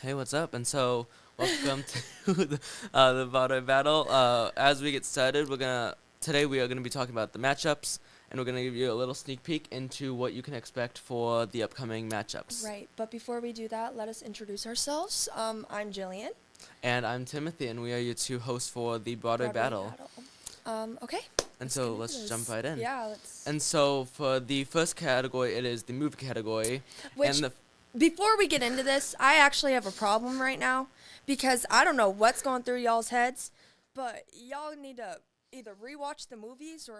Hey, what's up? And so, welcome to the Broadway battle. As we get started, today we are gonna be talking about the matchups, and we're gonna give you a little sneak peek into what you can expect for the upcoming matchups. Right, but before we do that, let us introduce ourselves. I'm Jillian. And I'm Timothy, and we are your two hosts for the Broadway battle. Okay. And so let's jump right in. Yeah, let's. And so for the first category, it is the movie category, Which, and the before we get into this, I actually have a problem right now because I don't know what's going through y'all's heads, but y'all need to either rewatch the movies or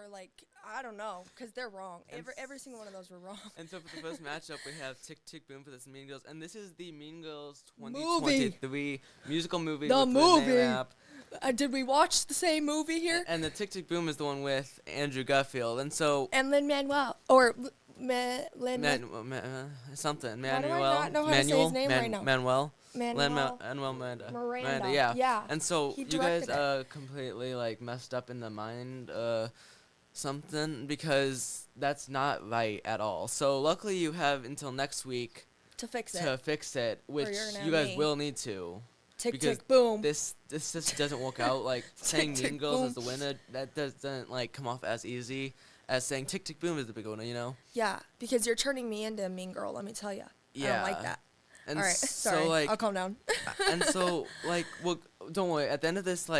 I don't know, because they're wrong. Every single one of those were wrong. And so for the first matchup, we have Tick Tick Boom for this Mean Girls, and this is the Mean Girls 2023 musical movie. The with movie. Renee Rapp. Did we watch the same movie here? And the Tick Tick Boom is the one with Andrew Garfield, and so And Lin-Manuel, or something Why do I Manuel not know how to say his name right now? Manuel Miranda. Miranda, yeah. And so He you guys directed completely messed up in the mind something, because that's not right at all. So luckily you have until next week to fix to it. fix it, which you're gonna you guys have me. will need to. Tick Because tick boom. This just doesn't work out. Saying Tick, Mean tick, Girls is the boom. winner, that doesn't come off as easy as saying Tick Tick Boom is the big winner, you know? Yeah, because you're turning me into a mean girl. Let me tell you. I don't like that. And All right, so sorry. I'll calm down. and so don't worry. At the end of this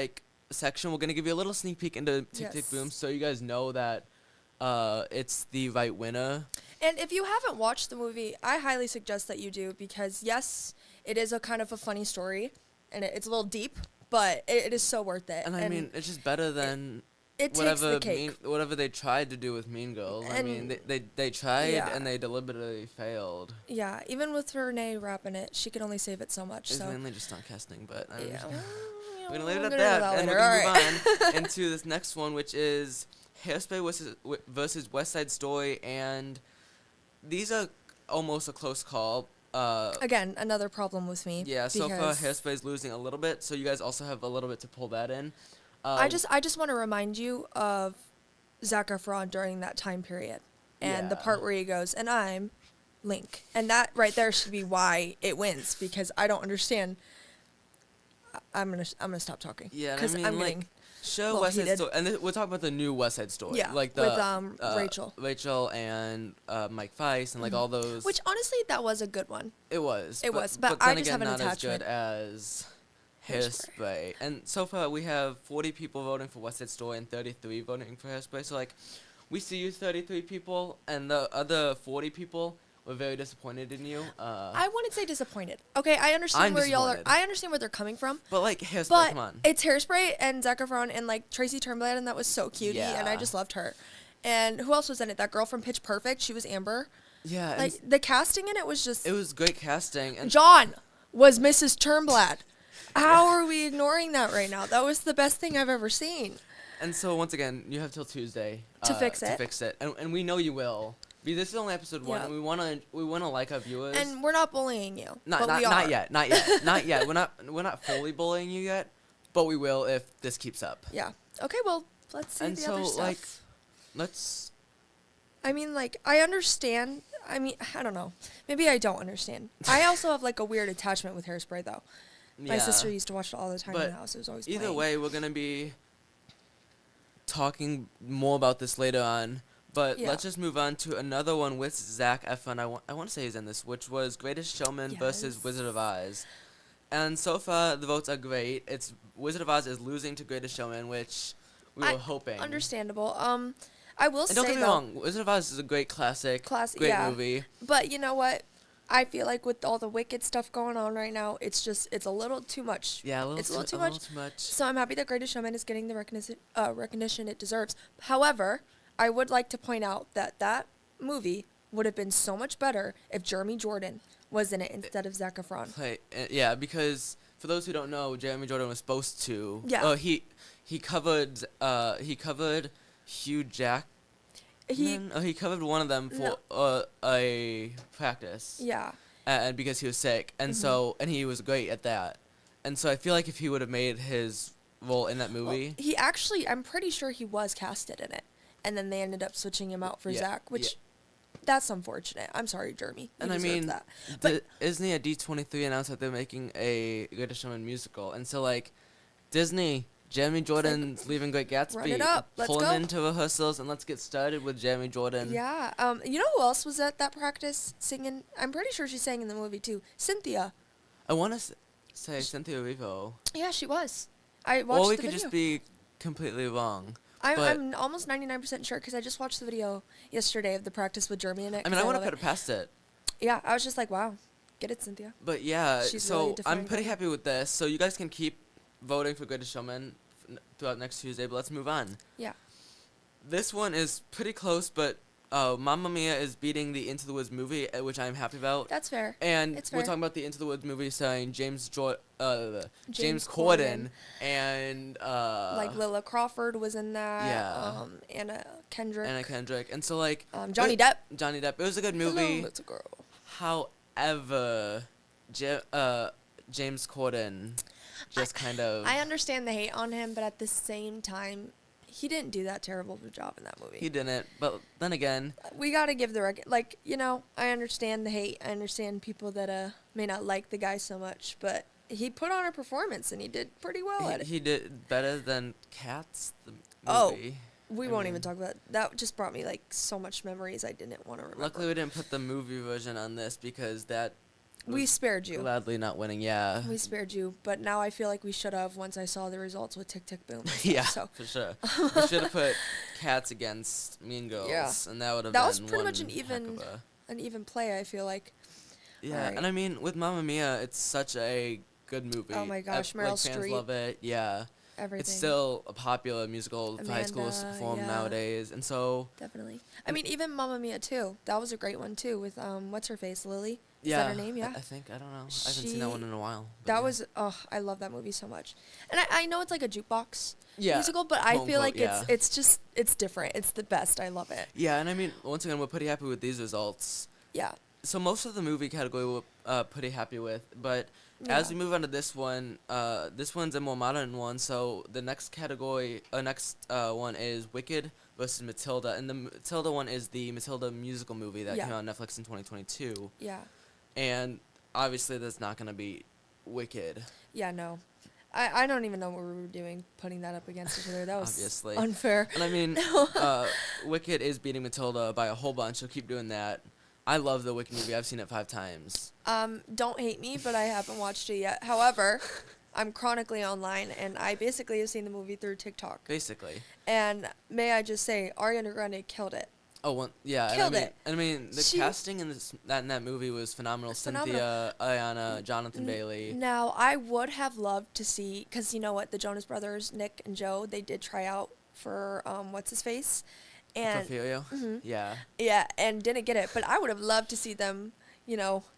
section, we're gonna give you a little sneak peek into Tick Tick Yes. Boom, so you guys know that it's the right winner. And if you haven't watched the movie, I highly suggest that you do, because yes, it is a kind of a funny story, and it's a little deep, but it is so worth it. And I mean, it's just better than it takes the cake. whatever they tried to do with Mean Girls. I mean, they tried Yeah. and they deliberately failed. Yeah, even with Renee Rapp in it, she could only save it so much. It's So mainly just not casting, but yeah, we're gonna leave it we'll at get into that, and we're later. gonna move Alright. on into this next one, which is Hairspray versus West Side Story, and these are almost a close call. Again, another problem with me. Yeah, so far because Hairspray is losing a little bit, so you guys also have a little bit to pull that in. I just want to remind you of Zac Efron during that time period, and the Yeah. part where he goes, "And I'm Link," and that right there should be why it wins, because I don't understand. I'm gonna stop talking. Yeah, and I because mean, I'm getting show well, West Side heated. Story, and we're talking about the new West Side Story. Yeah, with Rachel. Rachel and Mike Weiss and all those. Which honestly, that was a good one. It was. But then I just again, have an not attachment. as good as Hairspray. And so far we have 40 people voting for West Side Story and 33 voting for Hairspray. So we see you 33 people, and the other 40 people were very disappointed in you. I wouldn't say disappointed. Okay, I understand I'm where y'all are. disappointed. I understand where they're coming from. But Hairspray, But come on. it's Hairspray and Zac Efron and Tracy Turnblad, and that was so cutie, and I Yeah. just loved her. And who else was in it? That girl from Pitch Perfect. She was Amber. Yeah, and The casting in it was just. it was great casting. And John was Mrs. Turnblad. How are we ignoring that right now? That was the best thing I've ever seen. And so once again, you have till Tuesday To fix it. To fix it, and we know you will. Because this is only episode 1, Yeah. and we wanna like our viewers. And we're not bullying you. not but not we are. not yet, not yet, not yet. We're not fully bullying you yet, but we will if this keeps up. Yeah. Okay. Well, let's see And the so other stuff. let's. I mean, I understand. I mean, I don't know. Maybe I don't understand. I also have a weird attachment with Hairspray, though. My Yeah. sister used to watch it all the time in But the house. It was always Either playing. way, we're gonna be talking more about this later on. But Yeah. let's just move on to another one with Zac Efron. I want to say he's in this, which was Greatest Showman versus Yes. Wizard of Oz. And so far, the votes are great. It's Wizard of Oz is losing to Greatest Showman, which we were hoping. Understandable. I will And say don't get me though, wrong, Wizard of Oz is a great classic, great yeah. movie. But you know what? I feel like with all the Wicked stuff going on right now, it's a little too much. Yeah, It's a little too a much. little too much. So I'm happy that Greatest Showman is getting the recognition it deserves. However, I would like to point out that movie would have been so much better if Jeremy Jordan was in it instead of Zac Efron. Yeah, because for those who don't know, Jeremy Jordan was supposed to. Yeah. He covered Hugh Jackman. He covered one of them for a practice. Yeah. And because he was sick, and Mm-hmm. and he was great at that, and so I feel like if he would have made his role in that movie. I'm pretty sure he was casted in it, and then they ended up switching him out for Yeah, Zach, which That's unfortunate. I'm sorry, Jeremy. You And I deserve mean, that. But Disney at D23 announced that they're making a Greatest Showman musical, and so like Disney, Jeremy Jordan's leaving Great Gatsby. Run it up. Let's Pull go. him into rehearsals and let's get started with Jeremy Jordan. yeah, you know who else was at that practice singing? I'm pretty sure she sang in the movie too. Cynthia. I want to say Cynthia Erivo. Yeah, she was. I watched Or we the could video. just be completely wrong. I'm, but- I'm almost 99% sure because I just watched the video yesterday of the practice with Jeremy in it. I mean, 'cause I want to love put it past it. Yeah, I was just like, wow, get it, Cynthia. But yeah, She's so really I'm defined pretty it. happy with this. So you guys can keep voting for Greatest Showman throughout next Tuesday, but let's move on. Yeah. This one is pretty close, but Mamma Mia is beating the Into the Woods movie, which I'm happy about. That's fair. And It's we're fair. talking about the Into the Woods movie starring James James Corden and Like Lila Crawford was in that. yeah. Anna Kendrick. Anna Kendrick, and so like Johnny Depp. Johnny Depp. It was a good Hello, movie. little girl. However, James Corden just kind of I understand the hate on him, but at the same time, he didn't do that terrible of a job in that movie. he didn't. But then again, We gotta give the I understand the hate. I understand people that may not like the guy so much, but he put on a performance and he did pretty well at it. he did better than Cats, the Oh, movie. We I won't mean- even talk about that. Just brought me like so much memories I didn't want to remember. Luckily, we didn't put the movie version on this because that we was spared you. gladly not winning. Yeah. We spared you, but now I feel like we should have once I saw the results with Tick Tick Boom. and stuff, Yeah, So for sure. We should have put Cats against Mean Girls, Yeah. and that would have That been was pretty much one an even- heck of a- an even play. I feel like. Yeah, Alright. and I mean, with Mamma Mia, it's such a good movie. Oh my gosh, Like, Meryl fans Streep. love it. Yeah, Everything. it's still a popular musical for high schools to Amanda, perform yeah. nowadays, and so Definitely. I mean, even Mamma Mia too. That was a great one too with what's her face, Lily. Is yeah, that her name? Yeah. I think I don't know. I haven't seen that one in a while. but That yeah. was I love that movie so much. And I know it's like a jukebox yeah, musical, but I quote, feel unquote, like it's different. It's the best. I love it. yeah, and I mean, once again, we're pretty happy with these results. Yeah. So most of the movie category we're pretty happy with, but as we move on to this one, this one's a more modern one. So the next category, next one is Wicked versus Matilda, and the Matilda one is the Matilda musical movie that Yeah. came out on Netflix in 2022, Yeah. and obviously that's not gonna be Wicked, Yeah, no. I don't even know what we were doing putting that up against each other. That was obviously. unfair. And I mean, Wicked is beating Matilda by a whole bunch, so keep doing that. I love the Wicked movie. I've seen it 5 times. Don't hate me, but I haven't watched it yet. However, I'm chronically online, and I basically have seen the movie through TikTok. Basically. And may I just say, Ariana Grande killed it. Oh, yeah. Killed and it. I mean, the She- casting in that movie was phenomenal. Phenomenal. Cynthia, Ayana, Jonathan Bailey. Now, I would have loved to see, because you know what, the Jonas Brothers, Nick and Joe, they did try out for what's his face, and Porfirio. Yeah. yeah, and didn't get it. But I would have loved to see them,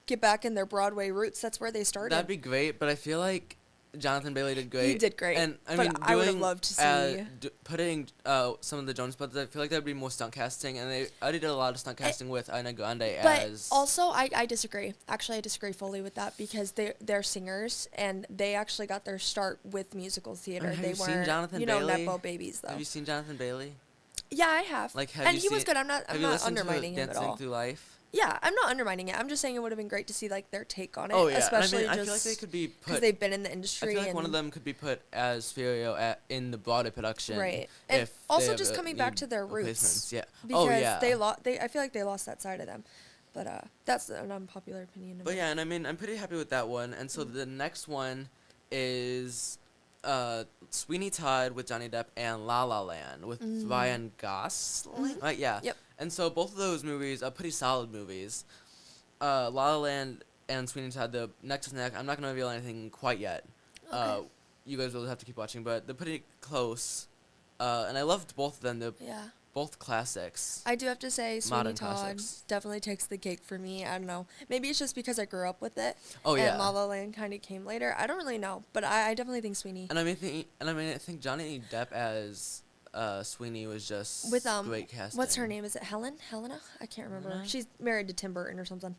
get back in their Broadway roots. That's where they started. That'd be great, but I feel like Jonathan Bailey did great. He did great, And I but mean, I would have doing, loved to see. putting some of the Jonas Brothers, I feel like that'd be more stunt casting, and they already did a lot of stunt casting with Ariana Grande But as. also, I disagree. Actually, I disagree fully with that because they're singers and they actually got their start with musical theater. Have They you seen weren't, Jonathan Nepo Bailey? babies though. Have you seen Jonathan Bailey? Yeah, I have. Like, have and you he was seen- good. I'm not Have you not listened to undermining him at Dancing all. Through Life? Yeah, I'm not undermining it. I'm just saying it would have been great to see like their take on it. Oh yeah, especially and I mean, I just feel like they could be because put. they've been in the I industry. feel like one of and- them could be put as Furio in the broader production. Right. And if they also have just coming back to their replacements. roots. Yeah. because Oh yeah. I feel like they lost that side of them. But that's an unpopular opinion. of But mine. yeah, and I mean, I'm pretty happy with that one. And so the next one is Sweeney Todd with Johnny Depp and La La Land with Ryan Gosling. Right? Yeah. Yep. And so both of those movies are pretty solid movies. La La Land and Sweeney Todd, the neck to neck. I'm not gonna reveal anything quite yet. Okay. You guys will have to keep watching, but they're pretty close. And I loved both of them. They're Yeah. both classics. I do have to say, Sweeney Modern Todd classics. definitely takes the cake for me. I don't know. Maybe it's just because I grew up with it. Oh, yeah. And La La Land kind of came later. I don't really know, but I definitely think Sweeney. And I think Johnny Depp as Sweeney was just With great casting. what's her name? Is it Helena? I can't remember. Helena? She's married to Tim Burton or something.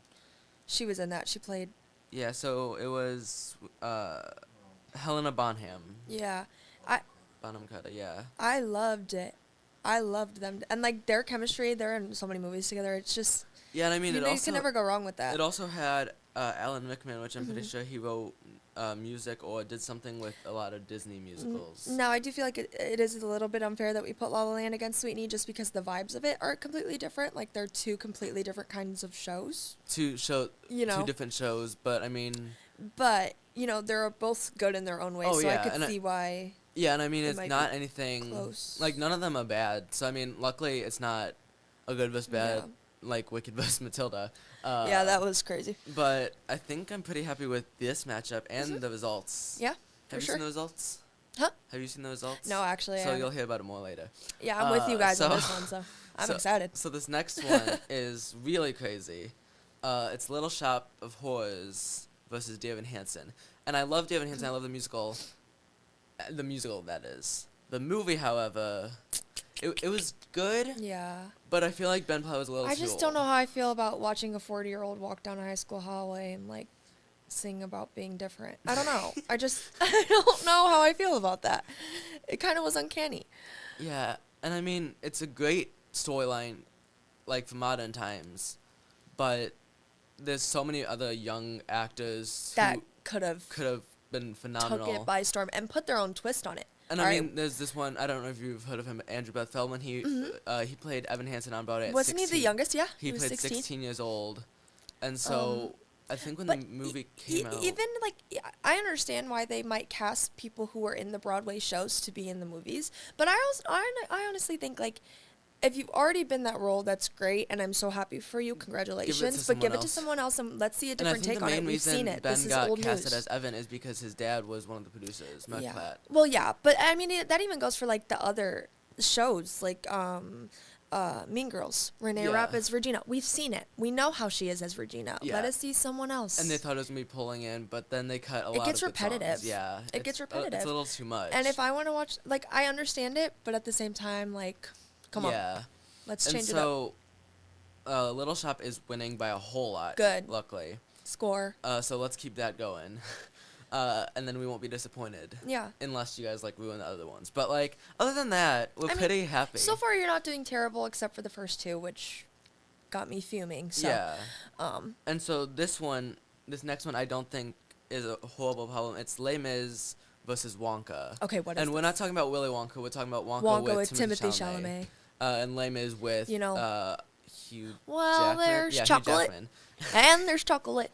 She was in that. She played. Yeah, so it was Helena Bonham Carter. Yeah. I loved it. I loved them, and like their chemistry. They're in so many movies together. It's just Yeah, and I mean, You it know, you also can never go wrong with that. it also had Alan Rickman, which I'm pretty Mhm. sure he wrote music or did something with a lot of Disney musicals. Now, I do feel like it is a little bit unfair that we put La La Land against Sweetney just because the vibes of it are completely different. Like, they're two completely different kinds of shows, Two you two know. different shows, but I mean, But, you know, they're both good in their own way, oh so I yeah, could see why yeah, and I mean, it it's might not be anything close. like none of them are bad. So I mean, luckily, it's not a good versus bad Yeah. like Wicked versus Matilda. Yeah, that was crazy. But I think I'm pretty happy with this matchup and the results. Yeah, for Have you sure. seen the results? Huh? Have you seen the results? No, actually, I So you'll haven't. hear about it more later. Yeah, I'm with you guys on so- this one, so I'm so- excited. So this next one is really crazy. It's Little Shop of Horrors versus Dear Evan Hansen. And I love Dear Evan Hansen. I love the musical. The musical, that is. The movie, however, it was good, Yeah. but I feel like Ben Platt was a little I too just old. don't know how I feel about watching a 40-year-old walk down a high school hallway and, like, sing about being different. I don't know. I don't know how I feel about that. It kind of was uncanny. Yeah, and I mean, it's a great storyline, like, for modern times, but there's so many other young actors That who could have could have been took phenomenal. it by storm and put their own twist on it. And All I right. mean, there's this one, I don't know if you've heard of him, Andrew Beth Feldman. He played Evan Hansen on Broadway at Wasn't 16. he the youngest? Yeah, He was played 16. 16 years old. And so, I think when the movie came out... Even like I understand why they might cast people who are in the Broadway shows to be in the movies, but I honestly think like if you've already been that role, that's great, and I'm so happy for you. Congratulations, but give it to someone else and let's see a And I different think take the on main it. We've reason seen it. Ben This is got old casted news. as Evan is because his dad was one of the producers, Mark Platt. Well, yeah, but I mean that even goes for like the other shows, like Mean Girls. Renee Yeah. Rapp as Regina. We've seen it. We know how she is as Regina. Yeah. Let us see someone else. And they thought it was going to be pulling in, but then they cut a lot gets of good songs. repetitive. Yeah. It gets repetitive. It's a little too much. And if I want to watch, like, I understand it, but at the same time, like, come on, Yeah. let's And change it up. so, Little Shop is winning by a whole lot. Good. Luckily. Score. So let's keep that going. And then we won't be disappointed. Yeah. Unless you guys, like, ruin the other ones. But, like, other than that, we're I mean, pretty happy. So far, you're not doing terrible, except for the first two, which got me fuming. So, Yeah. um, And so this next one, I don't think is a horrible problem. It's Les Mis versus Wonka. okay, what is And we're this? not talking about Willy Wonka. We're talking about Wonka, Wonka with with Timothy Chalamet. And Les Mis with You know, Hugh Well, Jackman. there's Yeah, Hugh chocolate. Jackman. And there's chocolate.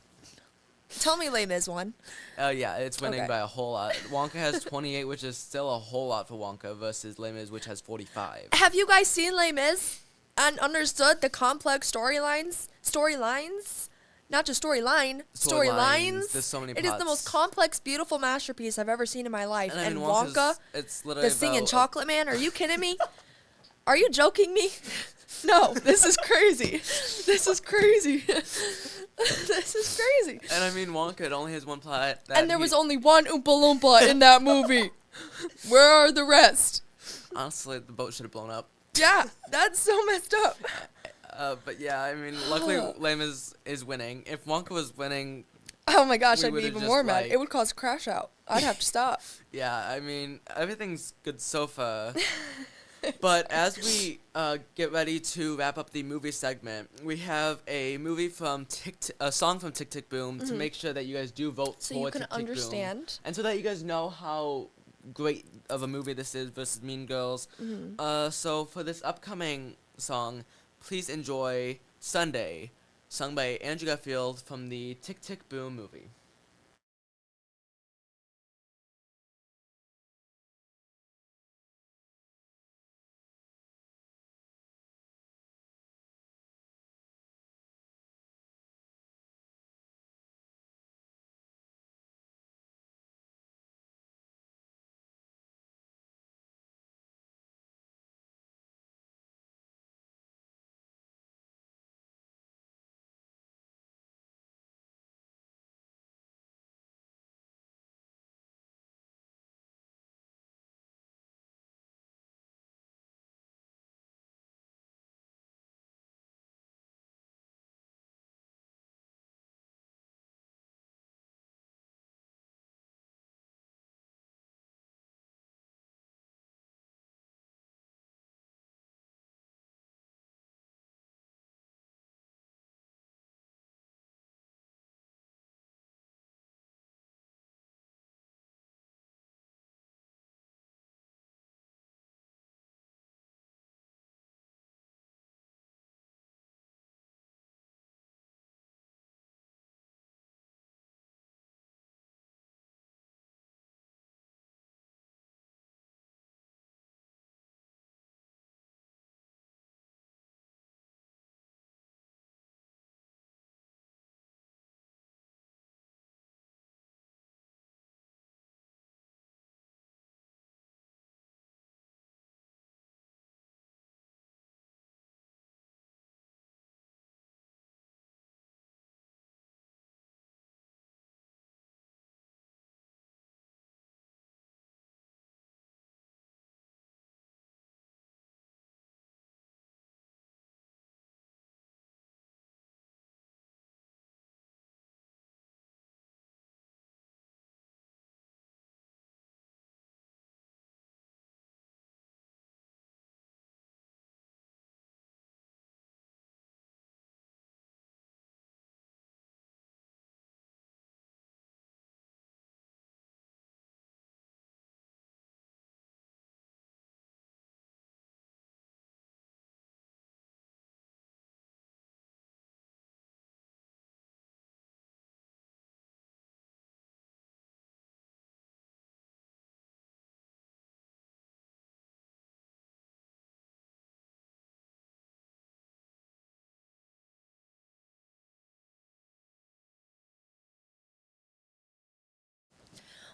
Tell me Les Mis won. Yeah, it's winning Okay. by a whole lot. Wonka has 28, which is still a whole lot for Wonka, versus Les Mis, which has 45. Have you guys seen Les Mis and understood the complex storylines? Not just storyline, storylines. There's so many It is the most plots. complex, beautiful masterpiece I've ever seen in my life. And I And mean, Wonka, it's literally the singing about chocolate man, are you kidding me? Are you joking me? No, this is crazy. This is crazy. This is crazy. And I mean, Wonka, it only has one plot. That And there was only one Oompa Loompa in that movie. Where are the rest? Honestly, the boat should have blown up. Yeah, that's so messed up. But yeah, I mean, luckily, Les Mis is winning. If Wonka was winning, Oh my gosh, We I'd be would've even just, more mad. like- It would cause a crash out. I'd have to stop. yeah, I mean, everything's good so far. But as we get ready to wrap up the movie segment, we have a song from Tick Tick Boom to make sure that you guys do vote So for you can Tick Tick Boom. understand. And so that you guys know how great of a movie this is versus Mean Girls. So for this upcoming song, please enjoy Sunday, sung by Andrew Garfield from the Tick Tick Boom movie.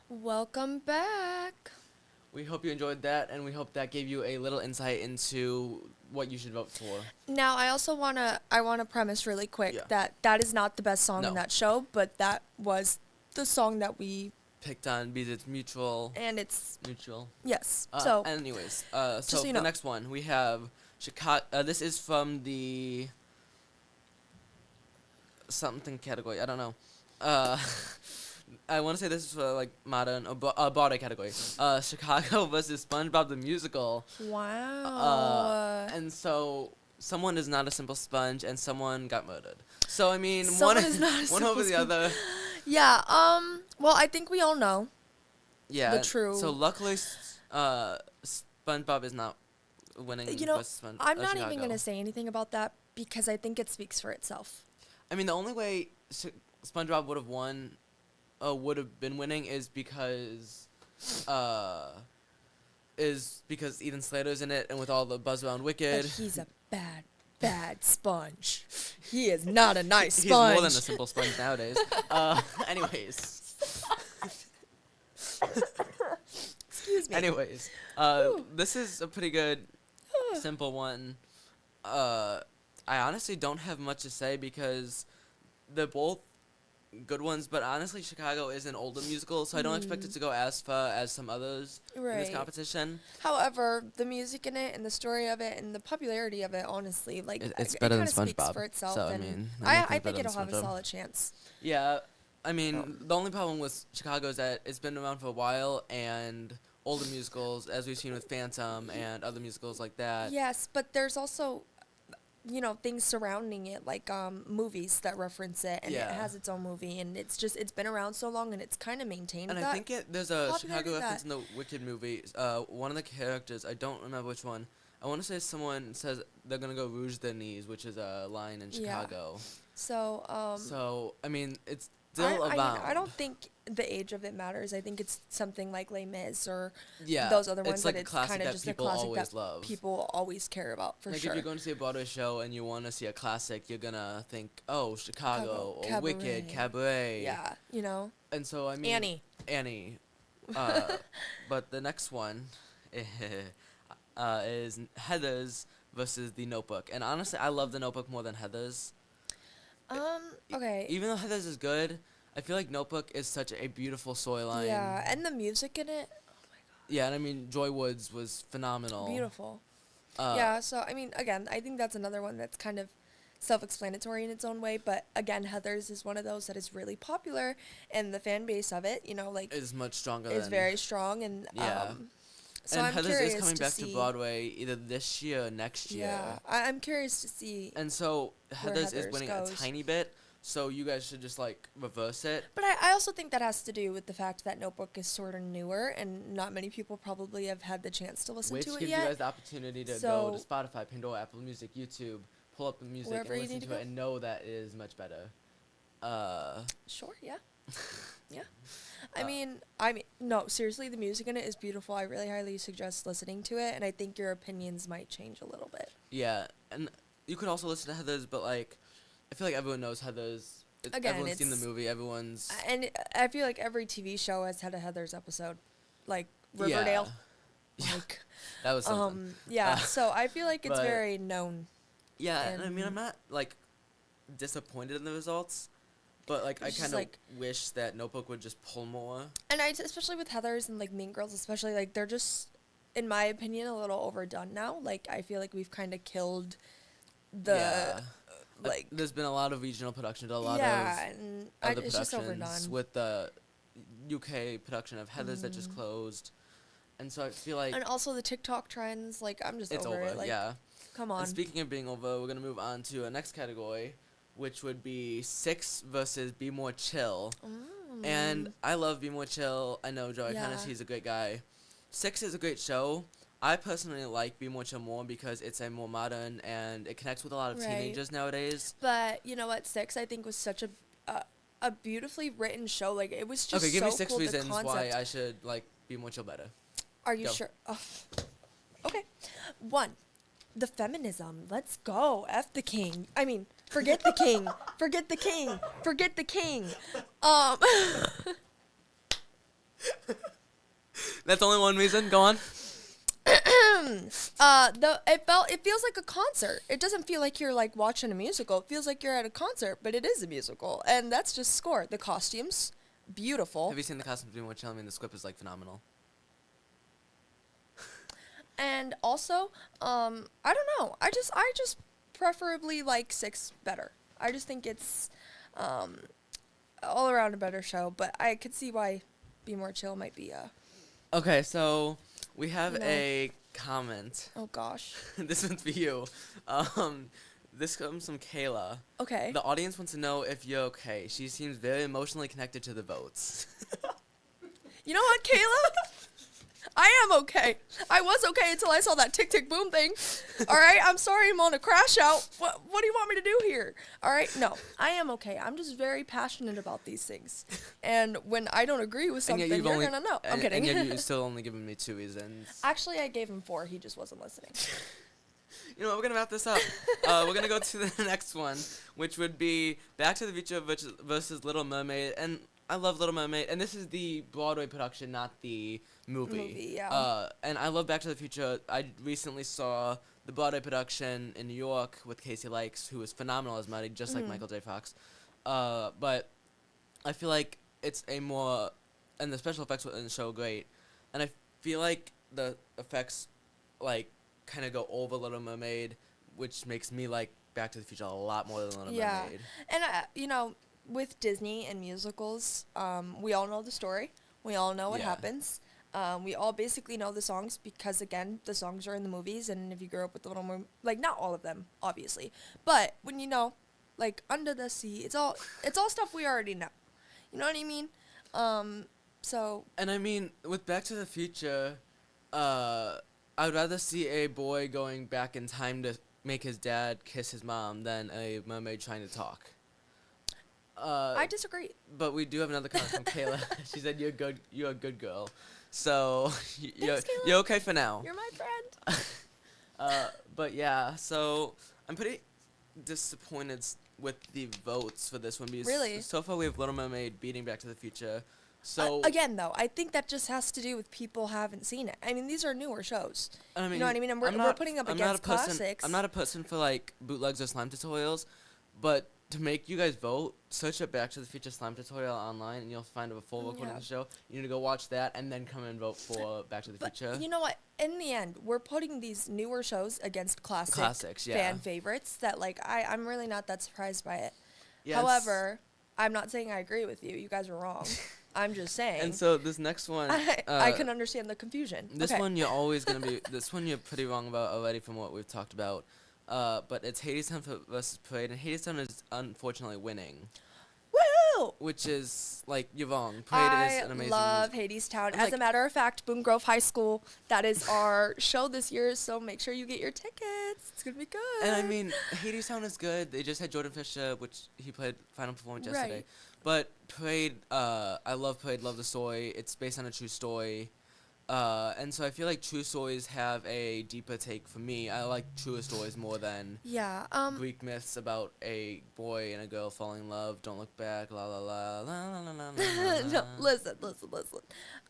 Welcome back. We hope you enjoyed that, and we hope that gave you a little insight into what you should vote for. Now, I wanna premise really quick Yeah. that is not the best song No. in that show, but that was the song that we Picked on because it's mutual. and it's Mutual. yes. Anyways, so so you the know. next one we have Chicago. This is from the something category. I don't know. I want to say this is for like modern or Broadway category. Chicago versus SpongeBob the musical. Wow. And so someone is not a simple sponge, and someone got murdered. So I mean, Someone one is not a one simple over the sponge. other. Yeah. Well, I think we all know. Yeah. The true- So luckily, SpongeBob is not winning. You know, versus I'm not Chicago. even gonna say anything about that because I think it speaks for itself. I mean, the only way SpongeBob would have won, would have been winning, is because Ethan Slater's in it, and with all the buzz around But Wicked, he's a bad sponge. He is not a nice he's sponge. more than a simple sponge nowadays. Anyways, Excuse me. anyways, this is a pretty good, simple one. I honestly don't have much to say because they're both good ones, but honestly, Chicago is an older musical, so I don't expect it to go as far as some others in this Right. competition. However, the music in it and the story of it and the popularity of it, honestly, like It's it better than kinda speaks SpongeBob, for itself. so, I and mean, I nothing's think better it'll than have a SpongeBob. solid chance. Yeah, I mean, the only problem with Chicago is that it's been around for a while, and older musicals, as we've seen with Phantom and other musicals like that. Yes, but there's also, things surrounding it, like movies that reference it, and Yeah. it has its own movie, and it's been around so long, and it's kind of maintained. And that I think there's a popularity Chicago reference that- in the Wicked movie. One of the characters, I don't remember which one. I want to say someone says they're gonna go rouge their knees, which is a line in Yeah. Chicago. So So I mean, it's still I around. I don't think the age of it matters. I think it's something like Les Mis or Yeah, those other ones it's like that a it's classic kind of that just people a classic always that love. people always care about for Like sure. if you're going to see a Broadway show and you want to see a classic, you're gonna think, oh, Chicago or Wicked, Cabaret. Yeah, And so I mean, Annie. But the next one is Heather's versus The Notebook. And honestly, I love The Notebook more than Heather's. Okay. Even though Heather's is good, I feel like Notebook is such a beautiful storyline. Yeah, and the music in it, Yeah, and I mean, Joy Woods was phenomenal. beautiful. Uh, Yeah, so I mean, again, I think that's another one that's kind of self-explanatory in its own way, but again, Heather's is one of those that is really popular, and the fan base of it, is much stronger is than... very strong, and Yeah. so and I'm Heather's curious is coming to back see, to Broadway either this year or next year. Yeah, I'm curious to see. And so Heather's is Heather's winning goes. a tiny bit, so you guys should just like reverse it. But I also think that has to do with the fact that Notebook is sort of newer, and not many people probably have had the chance to listen Which to it gives yet. you guys the opportunity to go So- to Spotify, Pandora, Apple Music, YouTube, pull up the music Wherever and you listen need to to it go. and know that it is much better. Sure, yeah. Yeah. I mean, no, seriously, the music in it is beautiful. I really highly suggest listening to it, and I think your opinions might change a little bit. Yeah, and you could also listen to Heather's, but like, I feel like everyone knows Heather's. Again, Everyone's seen the it's- movie. Everyone's... And I feel like every TV show has had a Heather's episode, like Riverdale. Yeah. Like, That was something. yeah. So I feel like it's but- very known. Yeah, and I mean, I'm and- not like disappointed in the results, but like I It's just, kind of like- wish that Notebook would just pull more. And especially with Heather's and like Mean Girls, especially, like, they're just, in my opinion, a little overdone now. Like, I feel like we've kind of killed the Yeah. like There's been a lot of regional productions, a lot yeah, of and other it's just productions overdone. with the UK production of Heather's that just closed, and so I feel like And also the TikTok trends, like, I'm just it's over over. it. Like, Yeah. come on. And speaking of being over, we're gonna move on to a next category, which would be Six versus Be More Chill. And I love Be More Chill. I know Joey Yeah. He's a great guy. Six is a great show. I personally like Be More Chill more because it's a more modern and it connects with a lot of Right. teenagers nowadays. But you know what? Six, I think, was such a beautifully written show. Like, it was just Okay, give so me six cool. reasons The why concept. I should like Be More Chill better. Are you Go. sure? Oh. Okay. 1, the feminism. Let's go. F the king. I mean, forget the king. Forget the king. Forget the king. That's only one reason. Go on. It feels like a concert. It doesn't feel like you're like watching a musical. It feels like you're at a concert, but it is a musical, and that's just score. The costumes, beautiful. Have you seen the costumes being more chilling? I mean, the script is like phenomenal. And also, I don't know. I just preferably like 6 better. I just think it's all around a better show, but I could see why Be More Chill might be Okay, so we have No. a comment. oh gosh. This one's for you. This comes from Kayla. Okay. The audience wants to know if you're okay. She seems very emotionally connected to the votes. You know what, Kayla? I am okay. I was okay until I saw that tick tick boom thing. All right, I'm sorry I'm on a crash out. What do you want me to do here? All right, no, I am okay. I'm just very passionate about these things. And when I don't agree with something, you're going to know. I'm kidding. And yet you've still only given me 2 reasons. Actually, I gave him 4. He just wasn't listening. You know what, we're going to wrap this up. We're going to go to the next one, which would be Back to the Future versus Little Mermaid. And I love Little Mermaid. And this is the Broadway production, not the movie. Yeah. And I love Back to the Future. I recently saw the Broadway production in New York with Casey Likes, who was phenomenal as Marty, just like Michael J. Fox. But I feel like it's a more... And the special effects in the show are great. And I feel like the effects, like, kind of go over Little Mermaid, which makes me like Back to the Future a lot more than Little Mermaid. And, you know, with Disney and musicals, we all know the story. We all know what happens. We all basically know the songs because, again, the songs are in the movies. And if you grew up with the Little Mermaid, like, not all of them, obviously. But when you know, like, Under the Sea, it's all stuff we already know. You know what I mean? So. And I mean, with Back to the Future, I'd rather see a boy going back in time to make his dad kiss his mom than a mermaid trying to talk. I disagree. But we do have another comment from Kayla. She said you're good. You're a good girl. So you're okay for now. You're my friend. But yeah, so I'm pretty disappointed with the votes for this one because Really? so far we have Little Mermaid beating Back to the Future. So again, though, I think that just has to do with people haven't seen it. I mean, these are newer shows. I mean, you know what I mean? And we're putting up against classics. I'm not a person for like bootlegs or slime tutorials, but to make you guys vote, search up Back to the Future slime tutorial online, and you'll find a full recording of the show. You need to go watch that and then come and vote for Back to the Future. You know what? In the end, we're putting these newer shows against classics, fan favorites. That like I'm really not that surprised by it. Yes. However, I'm not saying I agree with you. You guys are wrong. I'm just saying. And so this next one, I can understand the confusion. This one you're always gonna be. This one you're pretty wrong about already from what we've talked about. But it's Hadestown versus Parade, and Hadestown is unfortunately winning. Woo! Which is like you're wrong. Parade is an amazing. I love Hadestown. As a matter of fact, Boone Grove High School. That is our show this year. So make sure you get your tickets. It's gonna be good. And I mean, Hadestown is good. They just had Jordan Fisher, which he played final performance yesterday. But Parade, I love Parade. Love the story. It's based on a true story. And so I feel like true stories have a deeper take for me. I like truer stories more than Greek myths about a boy and a girl falling in love. Don't look back. La la la la la la la. No, listen.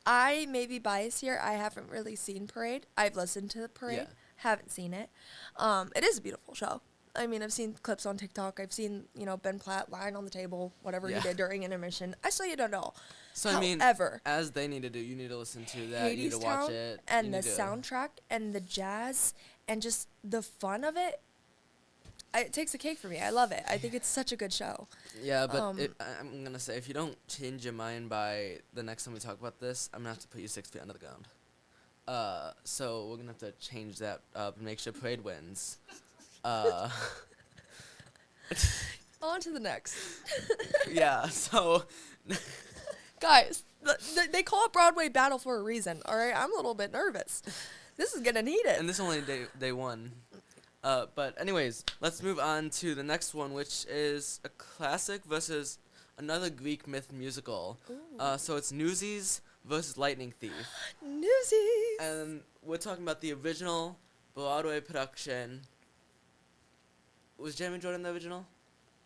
I may be biased here. I haven't really seen Parade. I've listened to the Parade. Haven't seen it. It is a beautiful show. I mean, I've seen clips on TikTok. I've seen, Ben Platt lying on the table, whatever he did during intermission. I still don't know. So, however, as they need to do, you need to listen to that. You need to watch it. And the soundtrack and the jazz and just the fun of it, it takes a cake for me. I love it. I think it's such a good show. Yeah, but I'm going to say, if you don't change your mind by the next time we talk about this, I'm going to have to put you 6 feet under the ground. So we're going to have to change that up and make sure Parade wins. On to the next. Yeah, so... Guys, they call it Broadway Battle for a reason, all right? I'm a little bit nervous. This is going to need it. And this is only day one. But anyways, let's move on to the next one, which is a classic versus another Greek myth musical. So it's Newsies versus Lightning Thief. Newsies! And we're talking about the original Broadway production. Was Jeremy Jordan the original?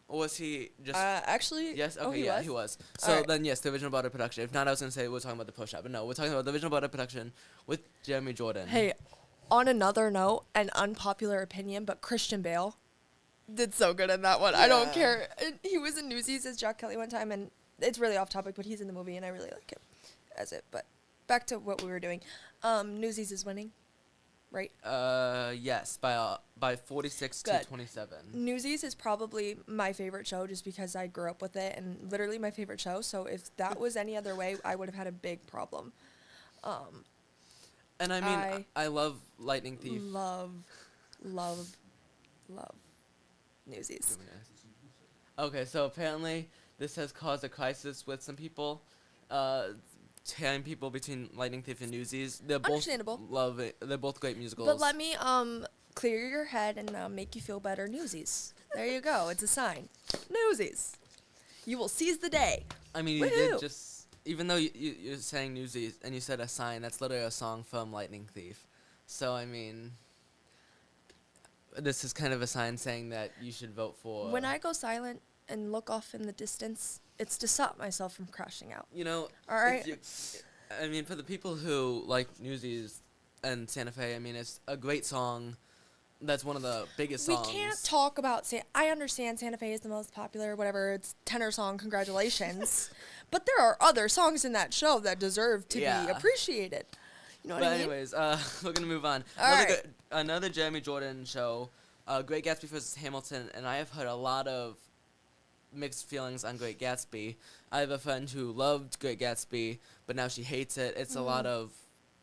Or was he just? Actually, Yes. Okay. oh, he yeah, was? he was. All So right. then, yes, the original Broadway production. If not, I was gonna say we're talking about the post shot, but no, we're talking about the original Broadway production with Jeremy Jordan. Hey, on another note, an unpopular opinion, but Christian Bale did so good in that one. I don't Yeah. care. He was in Newsies as Jack Kelly one time, and it's really off topic, but he's in the movie, and I really like him as it. But back to what we were doing. Newsies is winning, right? Yes, by 46 to Good. 27. Newsies is probably my favorite show just because I grew up with it and literally my favorite show. So if that was any other way, I would have had a big problem. And I mean, I love Lightning Thief. Love Newsies. Okay, so apparently this has caused a crisis with some people. Tearing people between Lightning Thief and Newsies. They're both Understandable. love it. They're both great musicals. But let me clear your head and make you feel better. Newsies. There you go. It's a sign. Newsies. You will seize the day. I mean, you Woohoo! did just, even though you're saying Newsies and you said a sign, that's literally a song from Lightning Thief. So I mean, this is kind of a sign saying that you should vote for. When I go silent and look off in the distance, it's to stop myself from crashing out. You know, All right. I mean, for the people who like Newsies and Santa Fe, I mean, it's a great song. That's one of the biggest songs. We can't talk about I understand Santa Fe is the most popular, whatever. It's tenor song. Congratulations. But there are other songs in that show that deserve to be appreciated. You know what I mean? Anyways, we're gonna move on. All right. Another Jeremy Jordan show, Great Gatsby versus Hamilton, and I have heard a lot of mixed feelings on Great Gatsby. I have a friend who loved Great Gatsby, but now she hates it. It's a lot of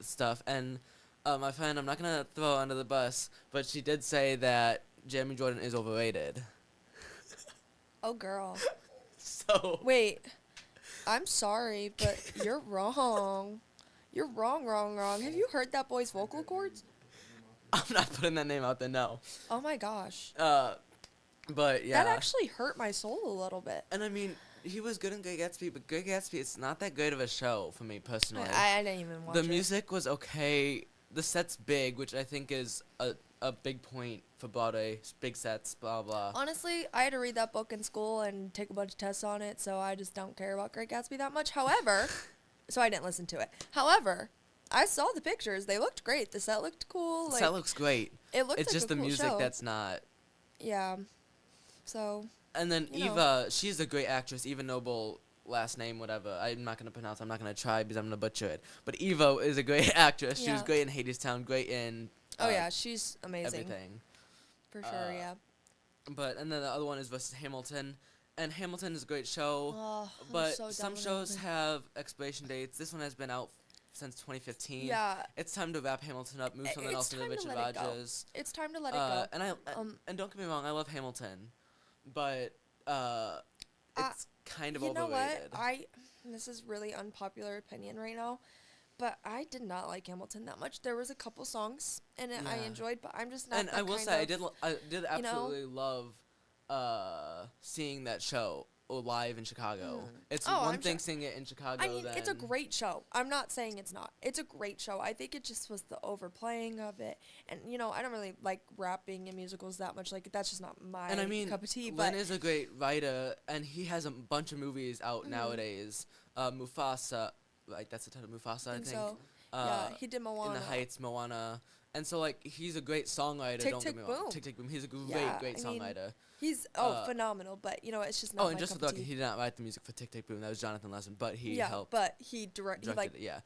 stuff, and my friend, I'm not gonna throw her under the bus, but she did say that Jeremy Jordan is overrated. Oh, girl. So Wait. I'm sorry, but you're wrong. You're wrong. Have you heard that boy's vocal cords? I'm not putting that name out there, no. Oh, my gosh. But yeah. That actually hurt my soul a little bit. And I mean, he was good in Great Gatsby, but Great Gatsby, it's not that great of a show for me personally. I didn't even watch The it. music was okay. The set's big, which I think is a big point for Broadway. Big sets, blah, blah. Honestly, I had to read that book in school and take a bunch of tests on it, so I just don't care about Great Gatsby that much. However, so I didn't listen to it. However, I saw the pictures. They looked great. The set looked cool. The set looks great. It looked It's like just a the cool music show. that's not. Yeah. So. And then You know. Eva, she's a great actress. Eva Noble, last name, whatever. I'm not going to pronounce. I'm not going to try because I'm going to butcher it. But Eva is a great actress. She was Yeah. great in Hadestown, great in Oh yeah, she's amazing. everything. For sure, yeah. But and then the other one is versus Hamilton, and Hamilton is a great show. Oh, I'm but so done some with shows Hamilton. have expiration dates. This one has been out since 2015. Yeah. It's time to wrap Hamilton up. Move something It's else into time to Richard let it go. Rodgers. It's time to let it go. And don't get me wrong, I love Hamilton, but it's kind of You know overrated. what? This is really unpopular opinion right now, but I did not like Hamilton that much. There was a couple songs and I Yeah. enjoyed, but I'm just not. And that I will kind say, of, I did you know? absolutely love seeing that show live in Chicago. It's Oh, one I'm thing sure. seeing it in Chicago. I mean, it's a than- great show. I'm not saying it's not. It's a great show. I think it just was the overplaying of it, and I don't really like rapping in musicals that much. Like that's just not my And I mean, cup of tea. Lin But is a great writer, and he has a bunch of movies out nowadays. Mufasa, like that's the title, Mufasa, I think. so. Yeah, he did In Moana. the Heights, Moana. And so, like, he's a great songwriter, Tick, don't Tick, get me wrong. Boom. Tick, Tick, Boom. He's a great, Yeah, great I mean, songwriter. He's phenomenal, but it's just not Oh, my and just cup for the of record, tea. he did not write the music for Tick, Tick, Boom. That was Jonathan Lesson, but he Yeah, helped. but he directed Yeah.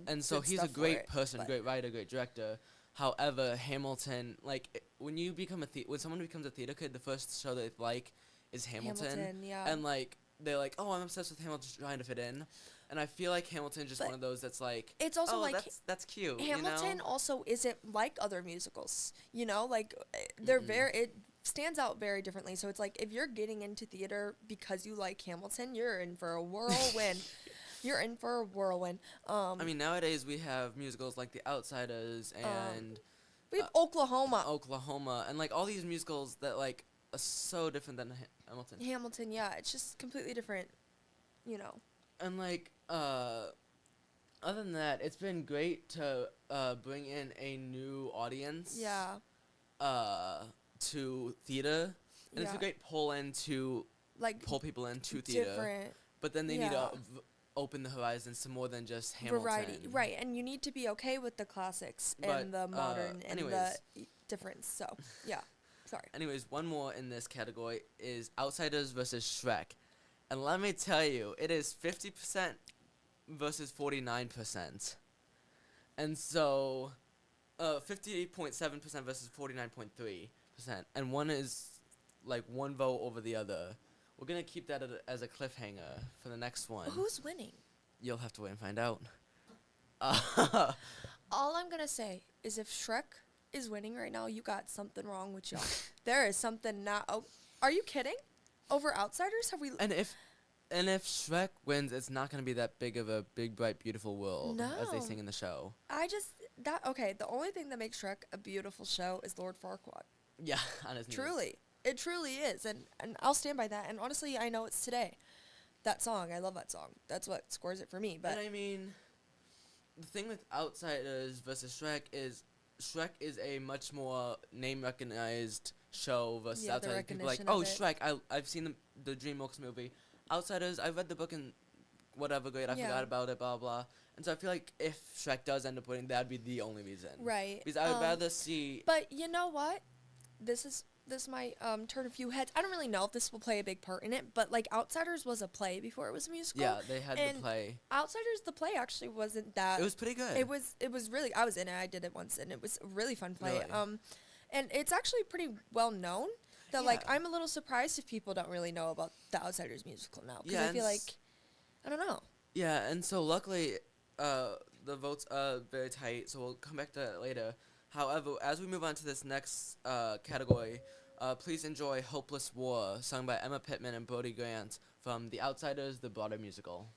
and So did he's a stuff for great it, person, but- great writer, great director. However, Hamilton, like, when you become when someone becomes a theater kid, the first show they like is Hamilton. yeah. And, like, they're like, oh, I'm obsessed with Hamilton, trying to fit in. And I feel like Hamilton's just But one of those that's like, it's also oh, like that's cute. Hamilton You know? also isn't like other musicals. Like they're it stands out very differently. So it's like if you're getting into theater because you like Hamilton, you're in for a whirlwind. You're in for a whirlwind. I mean, nowadays we have musicals like The Outsiders and we have Oklahoma. Oklahoma, and like all these musicals that like are so different than Hamilton. Hamilton, yeah, it's just completely different. And like other than that, it's been great to bring in a new audience. Yeah. To theater, And it's a great pull people into theater. Different. But then they need to open the horizons to more than just Hamilton. Variety, right? And you need to be okay with the classics and the modern and the difference. So yeah, sorry. Anyways, one more in this category is Outsiders versus Shrek, and let me tell you, it is 50% versus 49%, and so 50.7% versus 49.3%, and one is like one vote over the other. We're gonna keep that as a cliffhanger for the next one. Who's winning? You'll have to wait and find out. All I'm gonna say is if Shrek is winning right now, you got something wrong with y'all. There is something not. Oh, are you kidding? Over Outsiders? Have we? And if Shrek wins, it's not gonna be that big of a big, bright, beautiful world as they sing in the show. The only thing that makes Shrek a beautiful show is Lord Farquaad. Yeah, on his knees. Truly. It truly is, and I'll stand by that. And honestly, I know it's Today. That song, I love that song. That's what scores it for me. But and I mean, the thing with Outsiders versus Shrek is a much more name-recognized show versus Outsiders. People are like, oh, Shrek, I've seen the DreamWorks movie. Outsiders, I read the book and whatever, great, I forgot about it, blah, blah. And so I feel like if Shrek does end up winning, that'd be the only reason. Right. Because I would rather see... But you know what? This might turn a few heads. I don't really know if this will play a big part in it, but like Outsiders was a play before it was a musical. Yeah, they had the play. Outsiders, the play actually wasn't that. It was pretty good. It was really. I was in it. I did it once, and it was a really fun play. Really? And it's actually pretty well known. That like I'm a little surprised if people don't really know about the Outsiders musical now, because I feel like I don't know. Yeah, and so luckily the votes are very tight, so we'll come back to that later. However, as we move on to this next category, please enjoy Hopeless War, sung by Emma Pittman and Brody Grant from The Outsiders, the Broadway musical.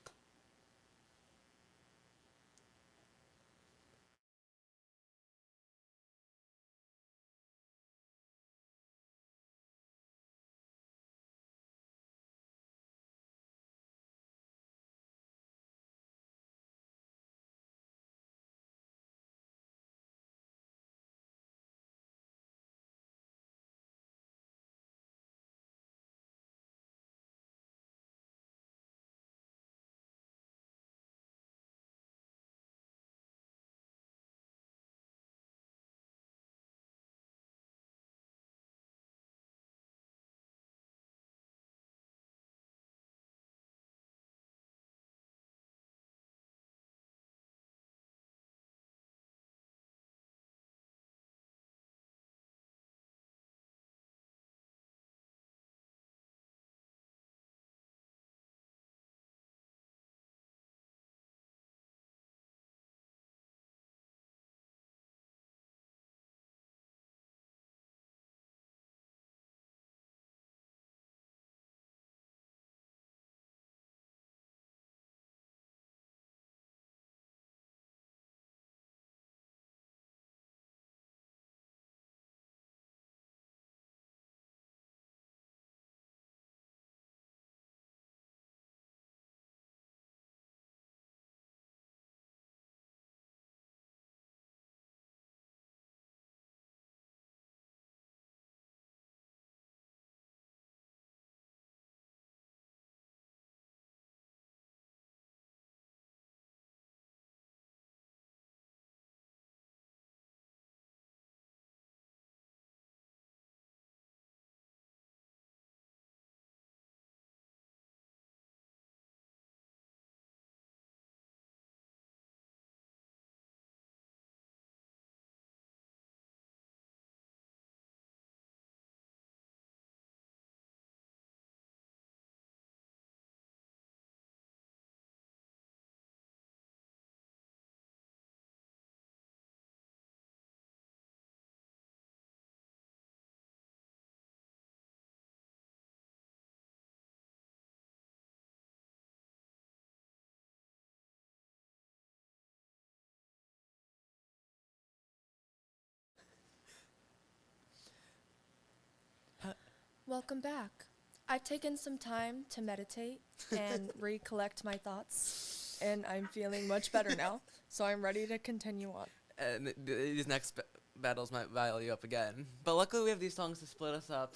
Welcome back. I've taken some time to meditate and recollect my thoughts, and I'm feeling much better now, so I'm ready to continue on. And these next battles might rile you up again. But luckily we have these songs to split us up